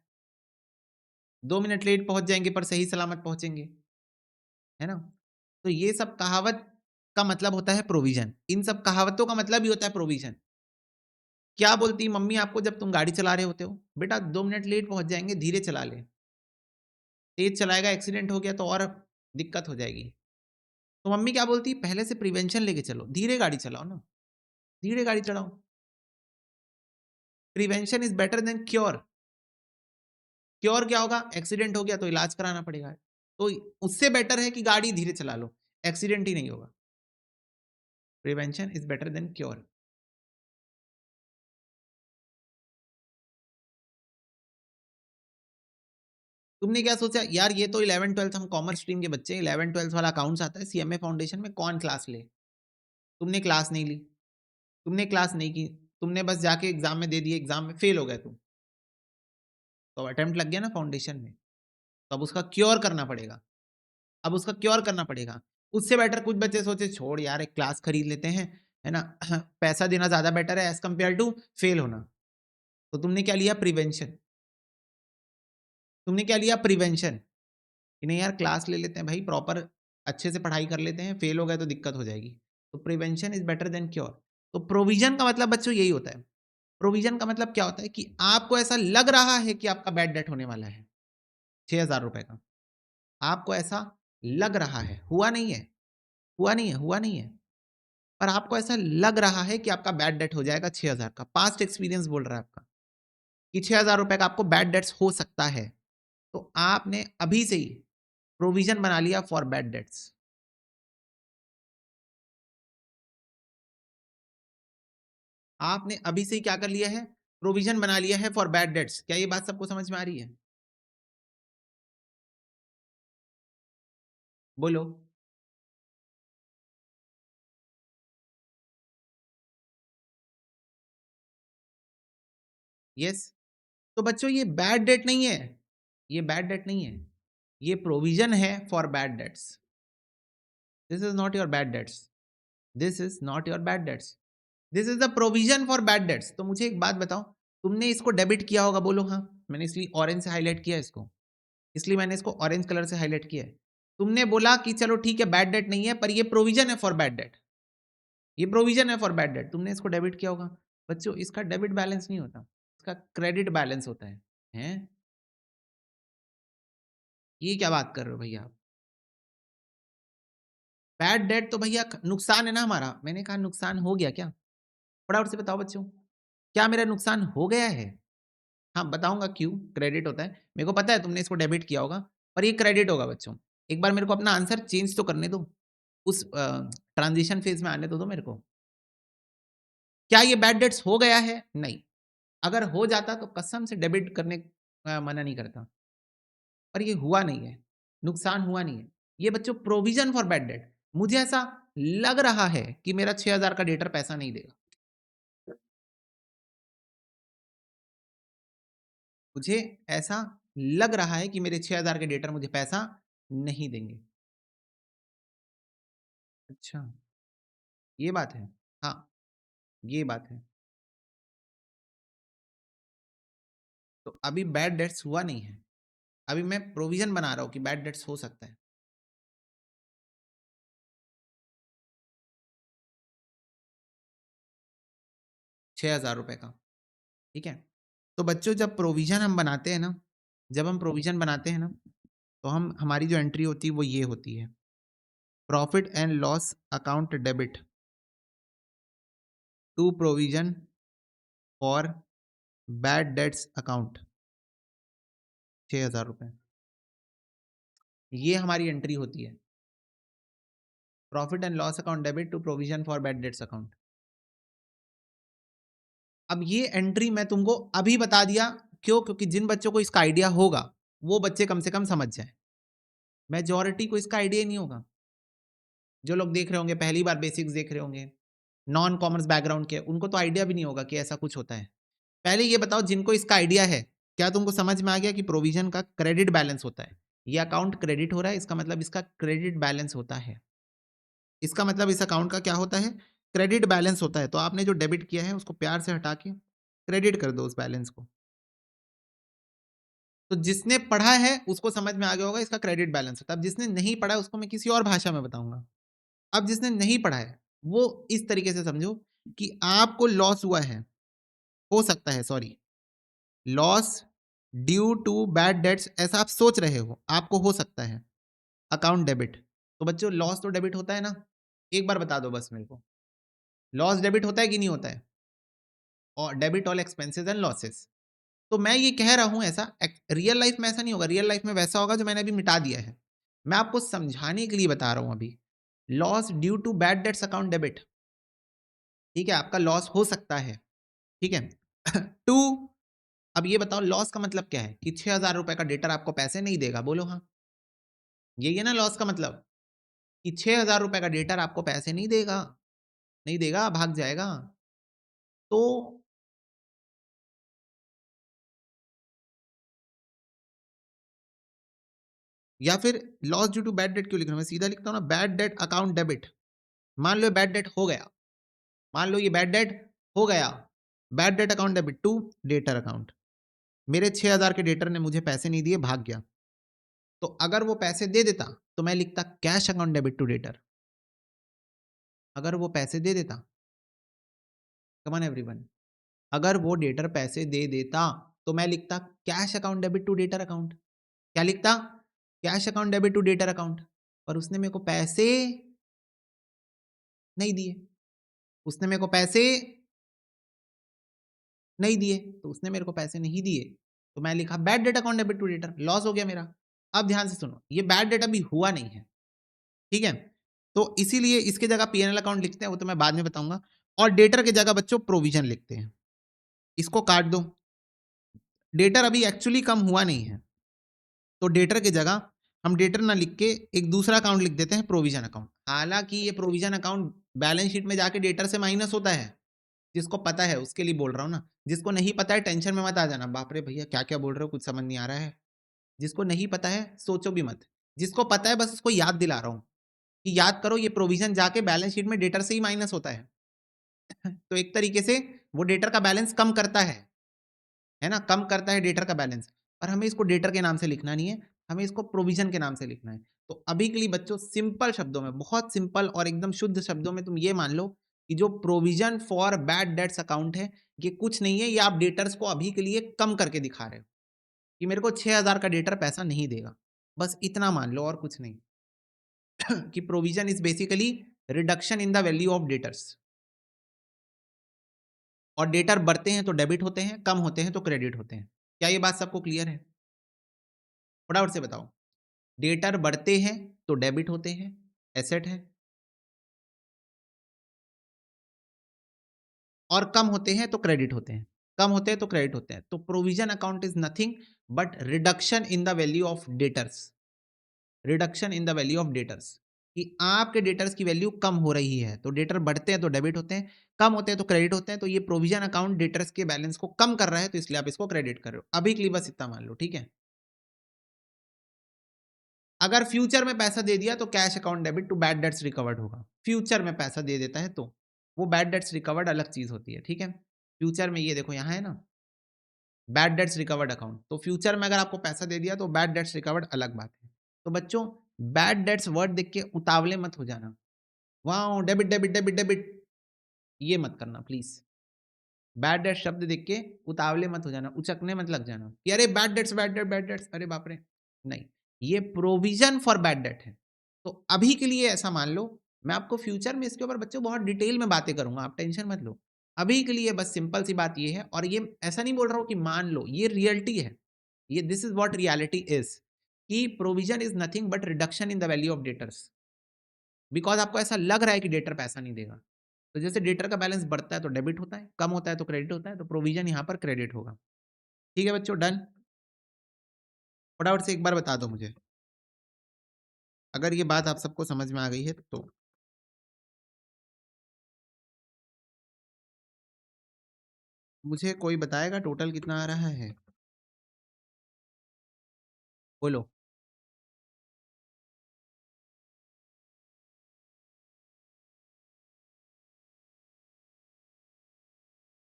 2 मिनट लेट पहुँच जाएँगे पर सही सलामत पहुँचेंगे, है ना? तो ये सब कहावत का मतलब होता है प्रोविज़न। इन सब कहावतों का मतलब ही होता है प्रोविज़न। क्या बोलती है मम्मी आपको जब तुम गाड़ी चला रहे होते हो? बेटा 2 मिनट लेट पहुँच जाएँगे, धीरे चला ले। तेज़ चलाएगा, एक्सीडेंट हो गया तो और दिक्कत हो जाएगी। तो मम्मी क्या बोलती है? पहले से प्रिवेंशन लेके चलो, धीरे गाड़ी चलाओ ना, धीरे गाड़ी चलाओ। Prevention is better than cure. Cure क्या होगा? एक्सीडेंट हो गया तो इलाज कराना पड़ेगा। तो उससे बेटर है कि गाड़ी धीरे चला लो, एक्सीडेंट ही नहीं होगा। Prevention is better than cure. तुमने क्या सोचा? यार ये तो 11th-12th हम कॉमर्स स्ट्रीम के बच्चे हैं, 11th-12th वाला अकाउंट्स आता है, सीएमए फाउंडेशन में कौन क्लास ले? तुमने क्लास नहीं ली, तुमने क्लास नहीं की, तुमने बस जाके एग्ज़ाम में दे दिए, एग्ज़ाम में फेल हो गए तुम। तो अटेम्प्ट लग गया ना फाउंडेशन में, तो अब उसका क्योर करना पड़ेगा। अब उसका क्योर करना पड़ेगा। उससे बेटर कुछ बच्चे सोचे छोड़ यार एक क्लास खरीद लेते हैं, है ना? पैसा देना ज़्यादा बेटर है एज़ कम्पेयर टू फेल होना। तो तुमने क्या लिया? प्रिवेंशन। तुमने क्या लिया? प्रिवेंशन। कि नहीं यार क्लास ले लेते हैं भाई प्रॉपर अच्छे से पढ़ाई कर लेते हैं, फेल हो गए तो दिक्कत हो जाएगी। तो prevention is better than cure. तो प्रोविज़न का मतलब बच्चों यही होता है। प्रोविज़न का मतलब क्या होता है कि आपको ऐसा लग रहा है कि आपका बैड डेट होने वाला है, ₹6000 का। आपको ऐसा लग रहा है, हुआ नहीं है, हुआ नहीं है, हुआ नहीं है। पर आपको ऐसा लग रहा है कि आपका बैड डेट हो जाएगा 6000 का। पास्ट एक्सपीरियंस बोल रहा है आपका कि ₹6000 का आपको बैड डेट्स हो सकता है। तो आपने अभी से ही प्रोविज़न बना लिया फॉर बैड डेट्स। आपने अभी से ही क्या कर लिया है? प्रोविज़न बना लिया है फॉर बैड डेट्स। क्या ये बात सबको समझ में आ रही है? बोलो। यस। तो बच्चों ये बैड डेट नहीं है। ये बैड डेट नहीं है। ये प्रोविज़न है for bad dates. This is not your bad debts. This is not your bad debts. This is the provision for bad dates. तो मुझे एक बात बताओ, तुमने इसको डेबिट किया होगा बोलो हाँ। मैंने इसलिए ऑरेंज से हाइलाइट किया है इसको। इसलिए मैंने इसको ऑरेंज कलर से हाइलाइट किया है। तुमने बोला कि चलो ठीक है बैड डेट नहीं है पर ये प्रोविज़न है फॉर बैड डेट। ये प्रोविज़न है फॉर बैड डेट। तुमने इसको डेबिट किया होगा। बच्चों इसका डेबिट बैलेंस नहीं होता, इसका क्रेडिट बैलेंस होता है। हैं? ये क्या बात कर रहे हो भैया आप? बैड डेट तो भैया नुकसान है ना हमारा। मैंने कहा नुकसान हो गया क्या? फटाफट से बताओ बच्चों, क्या मेरा नुकसान हो गया है? हाँ, बताऊँगा क्यों क्रेडिट होता है। मेरे को पता है तुमने इसको डेबिट किया होगा, पर ये क्रेडिट होगा बच्चों। एक बार मेरे को अपना आंसर चेंज तो करने दो। उस ट्रांज़िशन फ़ेज़ में आने तो दो मेरे को। क्या ये बैड डेट्स हो गया है? नहीं। अगर हो जाता तो कसम से डेबिट करने मना नहीं करता। पर ये हुआ नहीं है, नुकसान हुआ नहीं है। ये बच्चों प्रोविज़न फॉर बैड डेट। मुझे ऐसा लग रहा है कि मेरा 6000 का डेटर पैसा नहीं देगा। मुझे ऐसा लग रहा है कि मेरे 6000 के डेटर मुझे पैसा नहीं देंगे। अच्छा, ये बात है। हाँ, ये बात है। तो अभी बैड डेट्स हुआ नहीं है। अभी मैं प्रोविज़न बना रहा हूँ कि बैड डेट्स हो सकता है। ₹6000 का, ठीक है? तो बच्चों जब प्रोविज़न हम बनाते हैं ना, जब हम प्रोविज़न बनाते हैं ना, तो हम हमारी जो एंट्री होती है वो ये होती है। Profit and loss account debit to provision for bad debts account ₹6000। ये हमारी एंट्री होती है, profit and loss account debit to provision for bad debts account. अब ये एंट्री मैं तुमको अभी बता दिया, क्यों? क्योंकि जिन बच्चों को इसका आइडिया होगा वो बच्चे कम से कम समझ जाए। मेजॉरिटी को इसका आइडिया ही नहीं होगा। जो लोग देख रहे होंगे, पहली बार बेसिक्स देख रहे होंगे, नॉन कॉमर्स बैकग्राउंड के, उनको तो आइडिया भी नहीं होगा कि ऐसा कुछ होता है। पहले ये बताओ जिनको इसका आइडिया है, क्या तुमको समझ में आ गया कि प्रोविजन का क्रेडिट बैलेंस होता है? ये अकाउंट क्रेडिट हो रहा है, इसका मतलब इसका क्रेडिट बैलेंस होता है। इसका मतलब इस अकाउंट का क्या होता है? क्रेडिट बैलेंस होता है। तो आपने जो डेबिट किया है उसको प्यार से हटा के क्रेडिट कर दो उस बैलेंस को। तो जिसने पढ़ा है उसको समझ में आ गया होगा इसका क्रेडिट बैलेंस होता है। अब जिसने नहीं पढ़ा है उसको मैं किसी और भाषा में बताऊंगा। अब जिसने नहीं पढ़ा है वो इस तरीके से समझो कि आपको लॉस हुआ है, हो सकता है, sorry, loss due to bad debts, ऐसा आप सोच रहे हो, आपको हो सकता है, अकाउंट डेबिट। तो बच्चों लॉस तो डेबिट होता है ना? एक बार बता दो बस मेरे को, लॉस डेबिट होता है कि नहीं होता है? और debit all expenses and losses. तो मैं ये कह रहा हूं ऐसा, रियल लाइफ में ऐसा नहीं होगा। रियल लाइफ में वैसा होगा जो मैंने अभी मिटा दिया है। मैं आपको समझाने के लिए बता रहा हूं अभी। Loss due to bad debts account debit, ठीक है, आपका लॉस हो सकता है, ठीक है। टू, अब ये बताओ लॉस का मतलब क्या है? कि 6,000 रुपए का डेटर आपको पैसे नहीं देगा, बोलो हाँ। यही है ना लॉस का मतलब, कि 6,000 रुपए का डेटर आपको पैसे नहीं देगा, नहीं देगा, भाग जाएगा। तो या फिर loss due to bad debt क्यों लिख रहा हूं? मैं सीधा लिखता हूं ना, बैड डेट अकाउंट डेबिट। मान लो बैड डेट हो गया, मान लो ये बैड डेट हो गया, bad debt account debit to debtor account. मेरे 6,000 के डेटर ने मुझे पैसे नहीं दिए, भाग गया। तो अगर वो पैसे दे देता तो मैं लिखता cash account debit to debtor. अगर वो पैसे दे देता, कम ऑन एवरीवन, अगर वो डेटर पैसे दे देता तो मैं लिखता cash account debit to debtor account. क्या लिखता? Cash account debit to debtor account. पर उसने मेरे को पैसे नहीं दिए, उसने मेरे को पैसे नहीं दिए, तो उसने मेरे को पैसे नहीं दिए, तो मैं लिखा bad debt account debit to debtor, loss हो गया मेरा। अब ध्यान से सुनो, ये बैड डेट अभी हुआ नहीं है, ठीक है, तो इसीलिए इसके जगह पीएनएल अकाउंट लिखते हैं, वो तो मैं बाद में बताऊंगा। और डेटर की जगह बच्चों प्रोविजन लिखते हैं, इसको काट दो। डेटर अभी एक्चुअली कम हुआ नहीं है, तो डेटर की जगह हम डेटर ना लिख के एक दूसरा अकाउंट लिख देते हैं, प्रोविजन अकाउंट। हालांकि ये प्रोविजन अकाउंट बैलेंस शीट में जाके डेटर से माइनस होता है, जिसको पता है उसके लिए बोल रहा हूँ ना। जिसको नहीं पता है टेंशन में मत आ जाना, बाप रे भैया क्या क्या बोल रहे हो, कुछ समझ नहीं आ रहा है। जिसको नहीं पता है सोचो भी मत, जिसको पता है बस उसको याद दिला रहा हूँ कि याद करो ये प्रोविजन जाके बैलेंस शीट में डेटर से ही माइनस होता है। तो एक तरीके से वो डेटर का बैलेंस कम करता है ना, कम करता है डेटर का बैलेंस। पर हमें इसको डेटर के नाम से लिखना नहीं है, हमें इसको प्रोविजन के नाम से लिखना है। तो अभी के लिए बच्चों सिंपल शब्दों में, बहुत सिंपल और एकदम शुद्ध शब्दों में तुम ये मान लो कि जो provision for bad debts account है, ये कुछ नहीं है, ये आप डेटर्स को अभी के लिए कम करके दिखा रहे हो कि मेरे को 6,000 का डेटर पैसा नहीं देगा, बस इतना मान लो और कुछ नहीं। कि provision is basically reduction in the value of debtors. और डेटर बढ़ते हैं तो डेबिट होते हैं, कम होते हैं तो क्रेडिट होते हैं। क्या ये बात सबको क्लियर है? फटाफट से बताओ। डेटर बढ़ते हैं तो डेबिट होते हैं, एसेट है, और कम होते हैं तो क्रेडिट होते हैं, कम होते हैं तो क्रेडिट होते हैं। तो provision account is nothing but reduction in the value of debtors, reduction in the value of debtors, कि आपके डेटर्स की वैल्यू कम हो रही है। तो डेटर बढ़ते हैं तो डेबिट होते हैं, कम होते हैं तो क्रेडिट होते हैं। तो ये प्रोविजन अकाउंट डेटर्स के बैलेंस को कम कर रहा है, तो इसलिए आप इसको क्रेडिट कर रहे हो। अभी के लिए बस इतना मान लो, ठीक है। अगर फ्यूचर में पैसा दे दिया तो cash account debit to bad debts recovered होगा। फ्यूचर में पैसा दे देता है तो वो बैड डेट्स रिकवर्ड अलग चीज होती है, ठीक है। फ्यूचर में ये देखो यहाँ है ना, बैड डेट्स रिकवर्ड अकाउंट, तो फ्यूचर में अगर आपको पैसा दे दिया तो बैड डेट्स रिकवर्ड अलग बात है। तो बच्चों बैड डेट्स वर्ड देख के उतावले मत हो जाना, वाह डेबिट डेबिट डेबिट डेबिट, ये मत करना प्लीज। बैड डेट शब्द देख के उतावले मत हो जाना, उचकने मत लग जाना कि अरे bad debts bad debt bad debts, अरे बाप रे। नहीं, ये प्रोविजन फॉर बैड डेट है। तो अभी के लिए ऐसा मान लो, मैं आपको फ्यूचर में इसके ऊपर बच्चों बहुत डिटेल में बातें करूंगा, आप टेंशन मत लो। अभी के लिए बस सिंपल सी बात ये है, और ये ऐसा नहीं बोल रहा हूँ कि मान लो, ये रियलिटी है, ये this is what reality is, कि provision is nothing but reduction in the value of debtors, because आपको ऐसा लग रहा है कि डेटर पैसा नहीं देगा। तो जैसे डेटर का बैलेंस बढ़ता है तो डेबिट होता है, कम होता है तो क्रेडिट होता है, तो प्रोविजन यहाँ पर क्रेडिट होगा। ठीक है बच्चों, डन। फटाफट से एक बार बता दो मुझे, अगर ये बात आप सबको समझ में आ गई है तो। मुझे कोई बताएगा टोटल कितना आ रहा है? बोलो।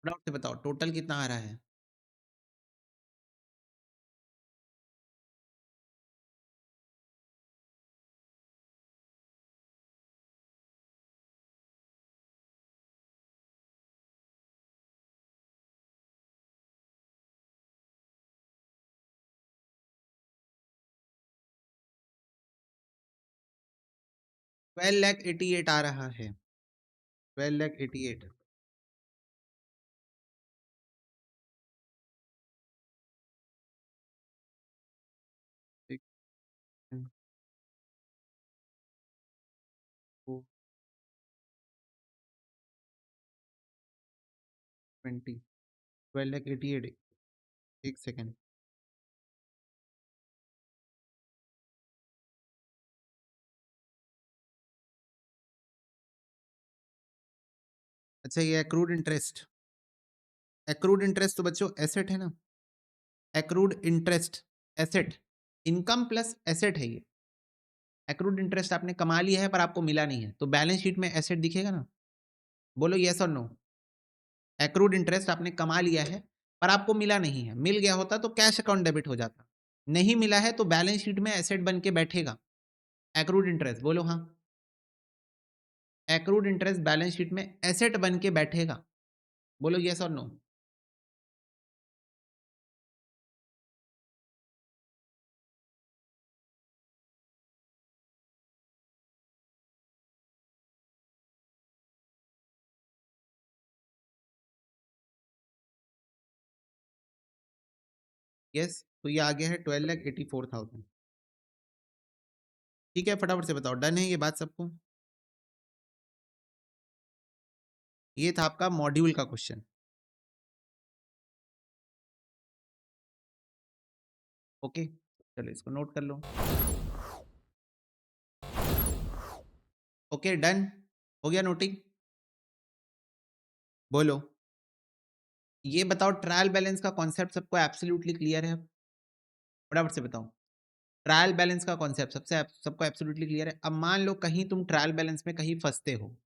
फटाफट से बताओ टोटल कितना आ रहा है? ट्वेल्व लैख 88 आ रहा है। 12,88,000। ठीक है, 420, 12,88,000। एक सेकेंड। अच्छा, ये एक्रूड इंटरेस्ट, एक्रूड इंटरेस्ट तो बच्चों एसेट है ना, accrued interest asset, income plus asset है ये। एक्रूड इंटरेस्ट आपने कमा लिया है पर आपको मिला नहीं है, तो बैलेंस शीट में एसेट दिखेगा ना? बोलो यस और नो। एक्रूड इंटरेस्ट आपने कमा लिया है पर आपको मिला नहीं है, मिल गया होता तो कैश अकाउंट डेबिट हो जाता, नहीं मिला है तो बैलेंस शीट में एसेट बन के बैठेगा। एक्रूड इंटरेस्ट बोलो हाँ, एक्रूड इंटरेस्ट बैलेंस शीट में एसेट बन के बैठेगा। बोलो यस और नो। यस, तो ये आ गया है 12,84,000। ठीक है, फटाफट से बताओ डन है ये बात सबको? ये था आपका मॉड्यूल का क्वेश्चन। ओके, चलो इसको नोट कर लो। ओके डन, हो गया नोटिंग? बोलो। ये बताओ ट्रायल बैलेंस का कॉन्सेप्ट सबको एब्सोल्युटली क्लियर है? फटाफट से बताओ। ट्रायल बैलेंस का कॉन्सेप्ट सबको एब्सोल्युटली क्लियर है? अब मान लो कहीं तुम ट्रायल बैलेंस में कहीं फंसते हो,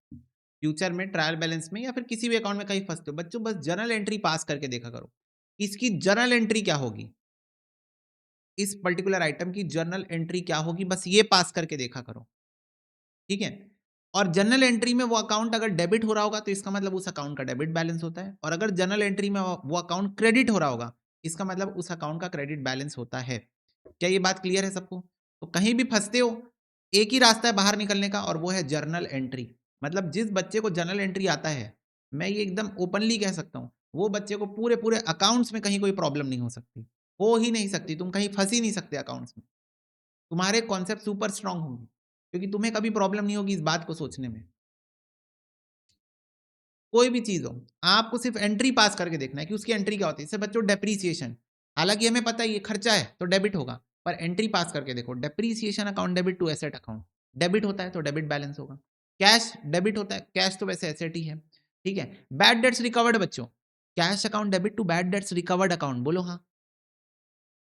फ्यूचर में ट्रायल बैलेंस में या फिर किसी भी अकाउंट में कहीं फंसते हो, बच्चों बस जर्नल एंट्री पास करके देखा करो। इसकी जर्नल एंट्री क्या होगी, इस पर्टिकुलर आइटम की जर्नल एंट्री क्या होगी, बस ये पास करके देखा करो। ठीक है, और जर्नल एंट्री में वो अकाउंट अगर डेबिट हो रहा होगा तो इसका मतलब उस अकाउंट का डेबिट बैलेंस होता है, और अगर जर्नल एंट्री में वो अकाउंट क्रेडिट हो रहा होगा इसका मतलब उस अकाउंट का क्रेडिट बैलेंस होता है। क्या ये बात क्लियर है सबको? तो कहीं भी फंसते हो, एक ही रास्ता है बाहर निकलने का और वो है जर्नल एंट्री। मतलब जिस बच्चे को जर्नल एंट्री आता है, मैं ये एकदम ओपनली कह सकता हूँ, वो बच्चे को पूरे पूरे अकाउंट्स में कहीं कोई प्रॉब्लम नहीं हो सकती, हो ही नहीं सकती, तुम कहीं फंस ही नहीं सकते अकाउंट्स में। तुम्हारे कॉन्सेप्ट सुपर स्ट्रांग होंगे क्योंकि तुम्हें कभी प्रॉब्लम नहीं होगी इस बात को सोचने में। कोई भी चीज हो, आपको सिर्फ एंट्री पास करके देखना है कि उसकी एंट्री क्या होती है। जैसे बच्चों डेप्रीसिएशन, हालांकि हमें पता है ये खर्चा है तो डेबिट होगा, पर एंट्री पास करके देखो, depreciation account debit to asset account, debit होता है तो डेबिट बैलेंस होगा। कैश डेबिट होता है, कैश तो वैसे एसेट ही है। ठीक है, बैड डेट्स रिकवर्ड बच्चों, cash account debit to bad debts recovered account, बोलो हाँ।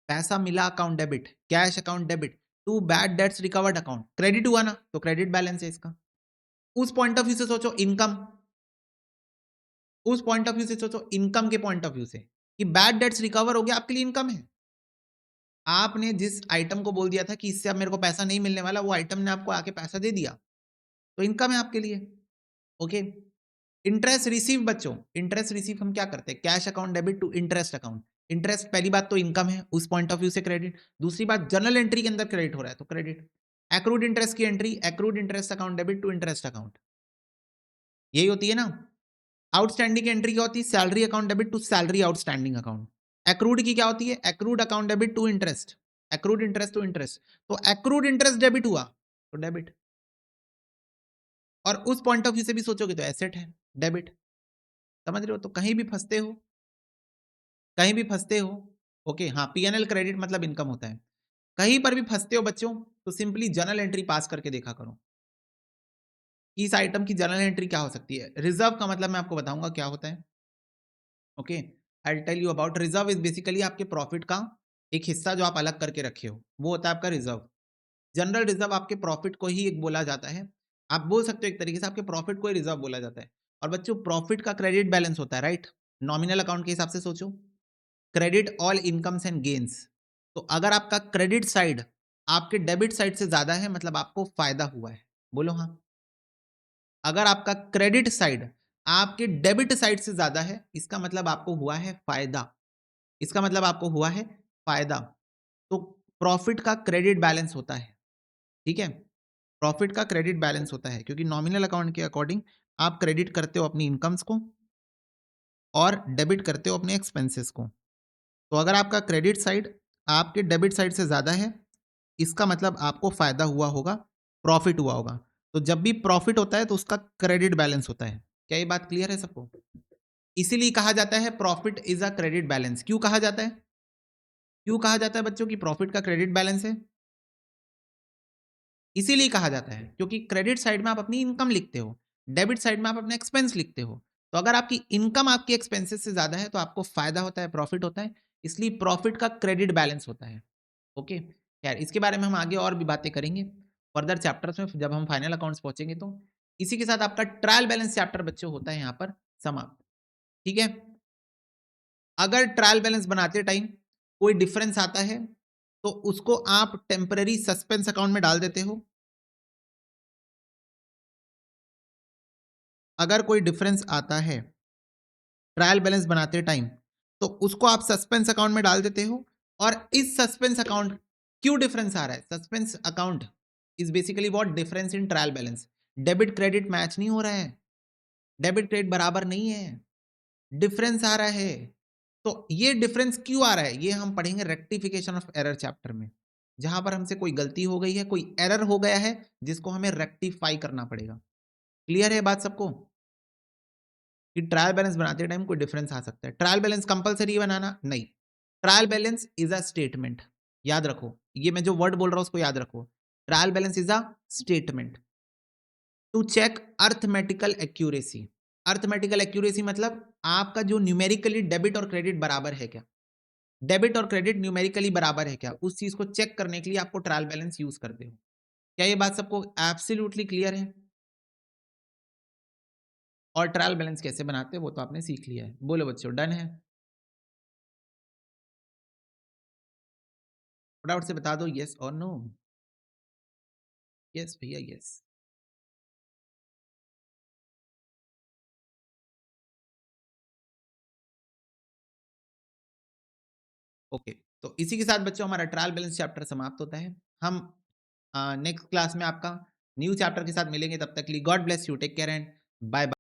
पैसा मिला account debit, cash account debit to bad debts recovered account, credit हुआ ना तो क्रेडिट बैलेंस है इसका। उस पॉइंट ऑफ व्यू से सोचो इनकम, उस पॉइंट ऑफ व्यू से सोचो इनकम के पॉइंट ऑफ व्यू से कि बैड डेट्स रिकवर हो गया, आपके लिए इनकम है। आपने जिस आइटम को बोल दिया था कि इससे अब मेरे को पैसा नहीं मिलने वाला, वो आइटम ने आपको आके पैसा दे दिया, तो इनकम है आपके लिए। ओके, इंटरेस्ट रिसीव बच्चों, इंटरेस्ट रिसीव हम क्या करते हैं, cash account debit to interest account. Interest पहली बात तो इनकम है, उस पॉइंट ऑफ व्यू से क्रेडिट। दूसरी बात जर्नल एंट्री के अंदर क्रेडिट हो रहा है तो क्रेडिट। एक्रूड इंटरेस्ट की entry, accrued interest account debit to interest account, यही होती है ना। आउटस्टैंडिंग की एंट्री क्या होती है, salary account debit to salary outstanding account. Accrued की क्या होती है, accrued account debit to interest. Accrued interest तो इंटरेस्ट, तो एक्रूड इंटरेस्ट डेबिट हुआ तो डेबिट, और उस पॉइंट ऑफ व्यू से भी सोचोगे तो एसेट है, डेबिट। समझ रहे हो? तो कहीं भी फंसते हो, कहीं भी फंसते हो, ओके, हाँ, पीएनएल क्रेडिट मतलब इनकम होता है। कहीं पर भी फंसते हो बच्चों, तो सिंपली जर्नल एंट्री पास करके देखा करो कि इस आइटम की जर्नल एंट्री क्या हो सकती है। रिजर्व का मतलब मैं आपको बताऊंगा क्या होता है, okay, I will tell you about. Reserve is basically आपके प्रॉफिट का एक हिस्सा जो आप अलग करके रखे हो, वो होता है आपका रिजर्व। जनरल रिजर्व आपके प्रॉफिट को ही एक बोला जाता है, आप बोल सकते हो एक तरीके से आपके प्रॉफिट को ही रिजर्व बोला जाता है। और बच्चों प्रॉफिट का क्रेडिट बैलेंस होता है, राइट? नॉमिनल अकाउंट के हिसाब से सोचो, credit all incomes and gains. तो अगर आपका क्रेडिट साइड आपके डेबिट साइड से ज्यादा है, मतलब आपको फायदा हुआ है, बोलो हाँ। अगर आपका क्रेडिट साइड आपके डेबिट साइड से ज्यादा है, इसका मतलब आपको हुआ है फायदा, इसका मतलब आपको हुआ है फायदा। तो प्रॉफिट का क्रेडिट बैलेंस होता है, ठीक है? प्रॉफिट का क्रेडिट बैलेंस होता है, क्योंकि नॉमिनल अकाउंट के अकॉर्डिंग आप क्रेडिट करते हो अपनी इनकम्स को और डेबिट करते हो अपने एक्सपेंसेस को। तो अगर आपका क्रेडिट साइड आपके डेबिट साइड से ज़्यादा है, इसका मतलब आपको फ़ायदा हुआ होगा, प्रॉफिट हुआ होगा। तो जब भी प्रॉफिट होता है तो उसका क्रेडिट बैलेंस होता है। क्या ये बात क्लियर है सबको? इसीलिए कहा जाता है profit is a credit balance. क्यों कहा जाता है? क्यों कहा जाता है बच्चों की प्रॉफिट का क्रेडिट बैलेंस है? इसीलिए कहा जाता है क्योंकि क्रेडिट साइड में आप अपनी इनकम लिखते हो, डेबिट साइड में आप अपने एक्सपेंस लिखते हो। तो अगर आपकी इनकम आपके एक्सपेंसेस से ज्यादा है तो आपको फायदा होता है, प्रॉफिट होता है, इसलिए प्रॉफिट का क्रेडिट बैलेंस होता है। ओके, यार इसके बारे में हम आगे और भी बातें करेंगे फर्दर चैप्टर्स में, जब हम फाइनल अकाउंट्स पहुंचेंगे। तो इसी के साथ आपका ट्रायल बैलेंस चैप्टर बच्चों होता है यहाँ पर समाप्त। ठीक है, अगर ट्रायल बैलेंस बनाते टाइम कोई डिफरेंस आता है तो उसको आप टेम्पररी सस्पेंस अकाउंट में डाल देते हो। अगर कोई डिफरेंस आता है ट्रायल बैलेंस बनाते टाइम तो उसको आप सस्पेंस अकाउंट में डाल देते हो। और इस सस्पेंस अकाउंट, क्यों डिफरेंस आ रहा है? Suspense account is basically what difference in trial balance. Debit credit match नहीं हो रहा है, डेबिट क्रेडिट बराबर नहीं है, डिफरेंस आ रहा है। तो ये डिफरेंस क्यों आ रहा है ये हम पढ़ेंगे रेक्टिफिकेशन ऑफ एरर चैप्टर में, जहां पर हमसे कोई गलती हो गई है, कोई एरर हो गया है जिसको हमें रेक्टिफाई करना पड़ेगा। क्लियर है बात सबको कि ट्रायल बैलेंस बनाते टाइम कोई डिफरेंस आ सकता है? ट्रायल बैलेंस कंपलसरी बनाना नहीं, trial balance is a statement. याद रखो, ये मैं जो वर्ड बोल रहा हूं उसको याद रखो। Trial balance is a statement to check arithmetical accuracy. Arithmetical accuracy मतलब आपका जो न्यूमेरिकली डेबिट और क्रेडिट बराबर है क्या, डेबिट और क्रेडिट न्यूमेरिकली बराबर है क्या, उस चीज को चेक करने के लिए आपको ट्रायल बैलेंस यूज करते हो। क्या ये बात सबको एब्सोल्युटली क्लियर है? और ट्रायल बैलेंस कैसे बनाते हैं वो तो आपने सीख लिया है। बोलो बच्चों, डन है? फटाफट से बता दो यस और नो। यस भैया यस। ओके, तो इसी के साथ बच्चों हमारा ट्रायल बैलेंस चैप्टर समाप्त होता है। हम नेक्स्ट क्लास में आपका न्यू चैप्टर के साथ मिलेंगे, तब तक के लिए God bless you, take care and bye bye.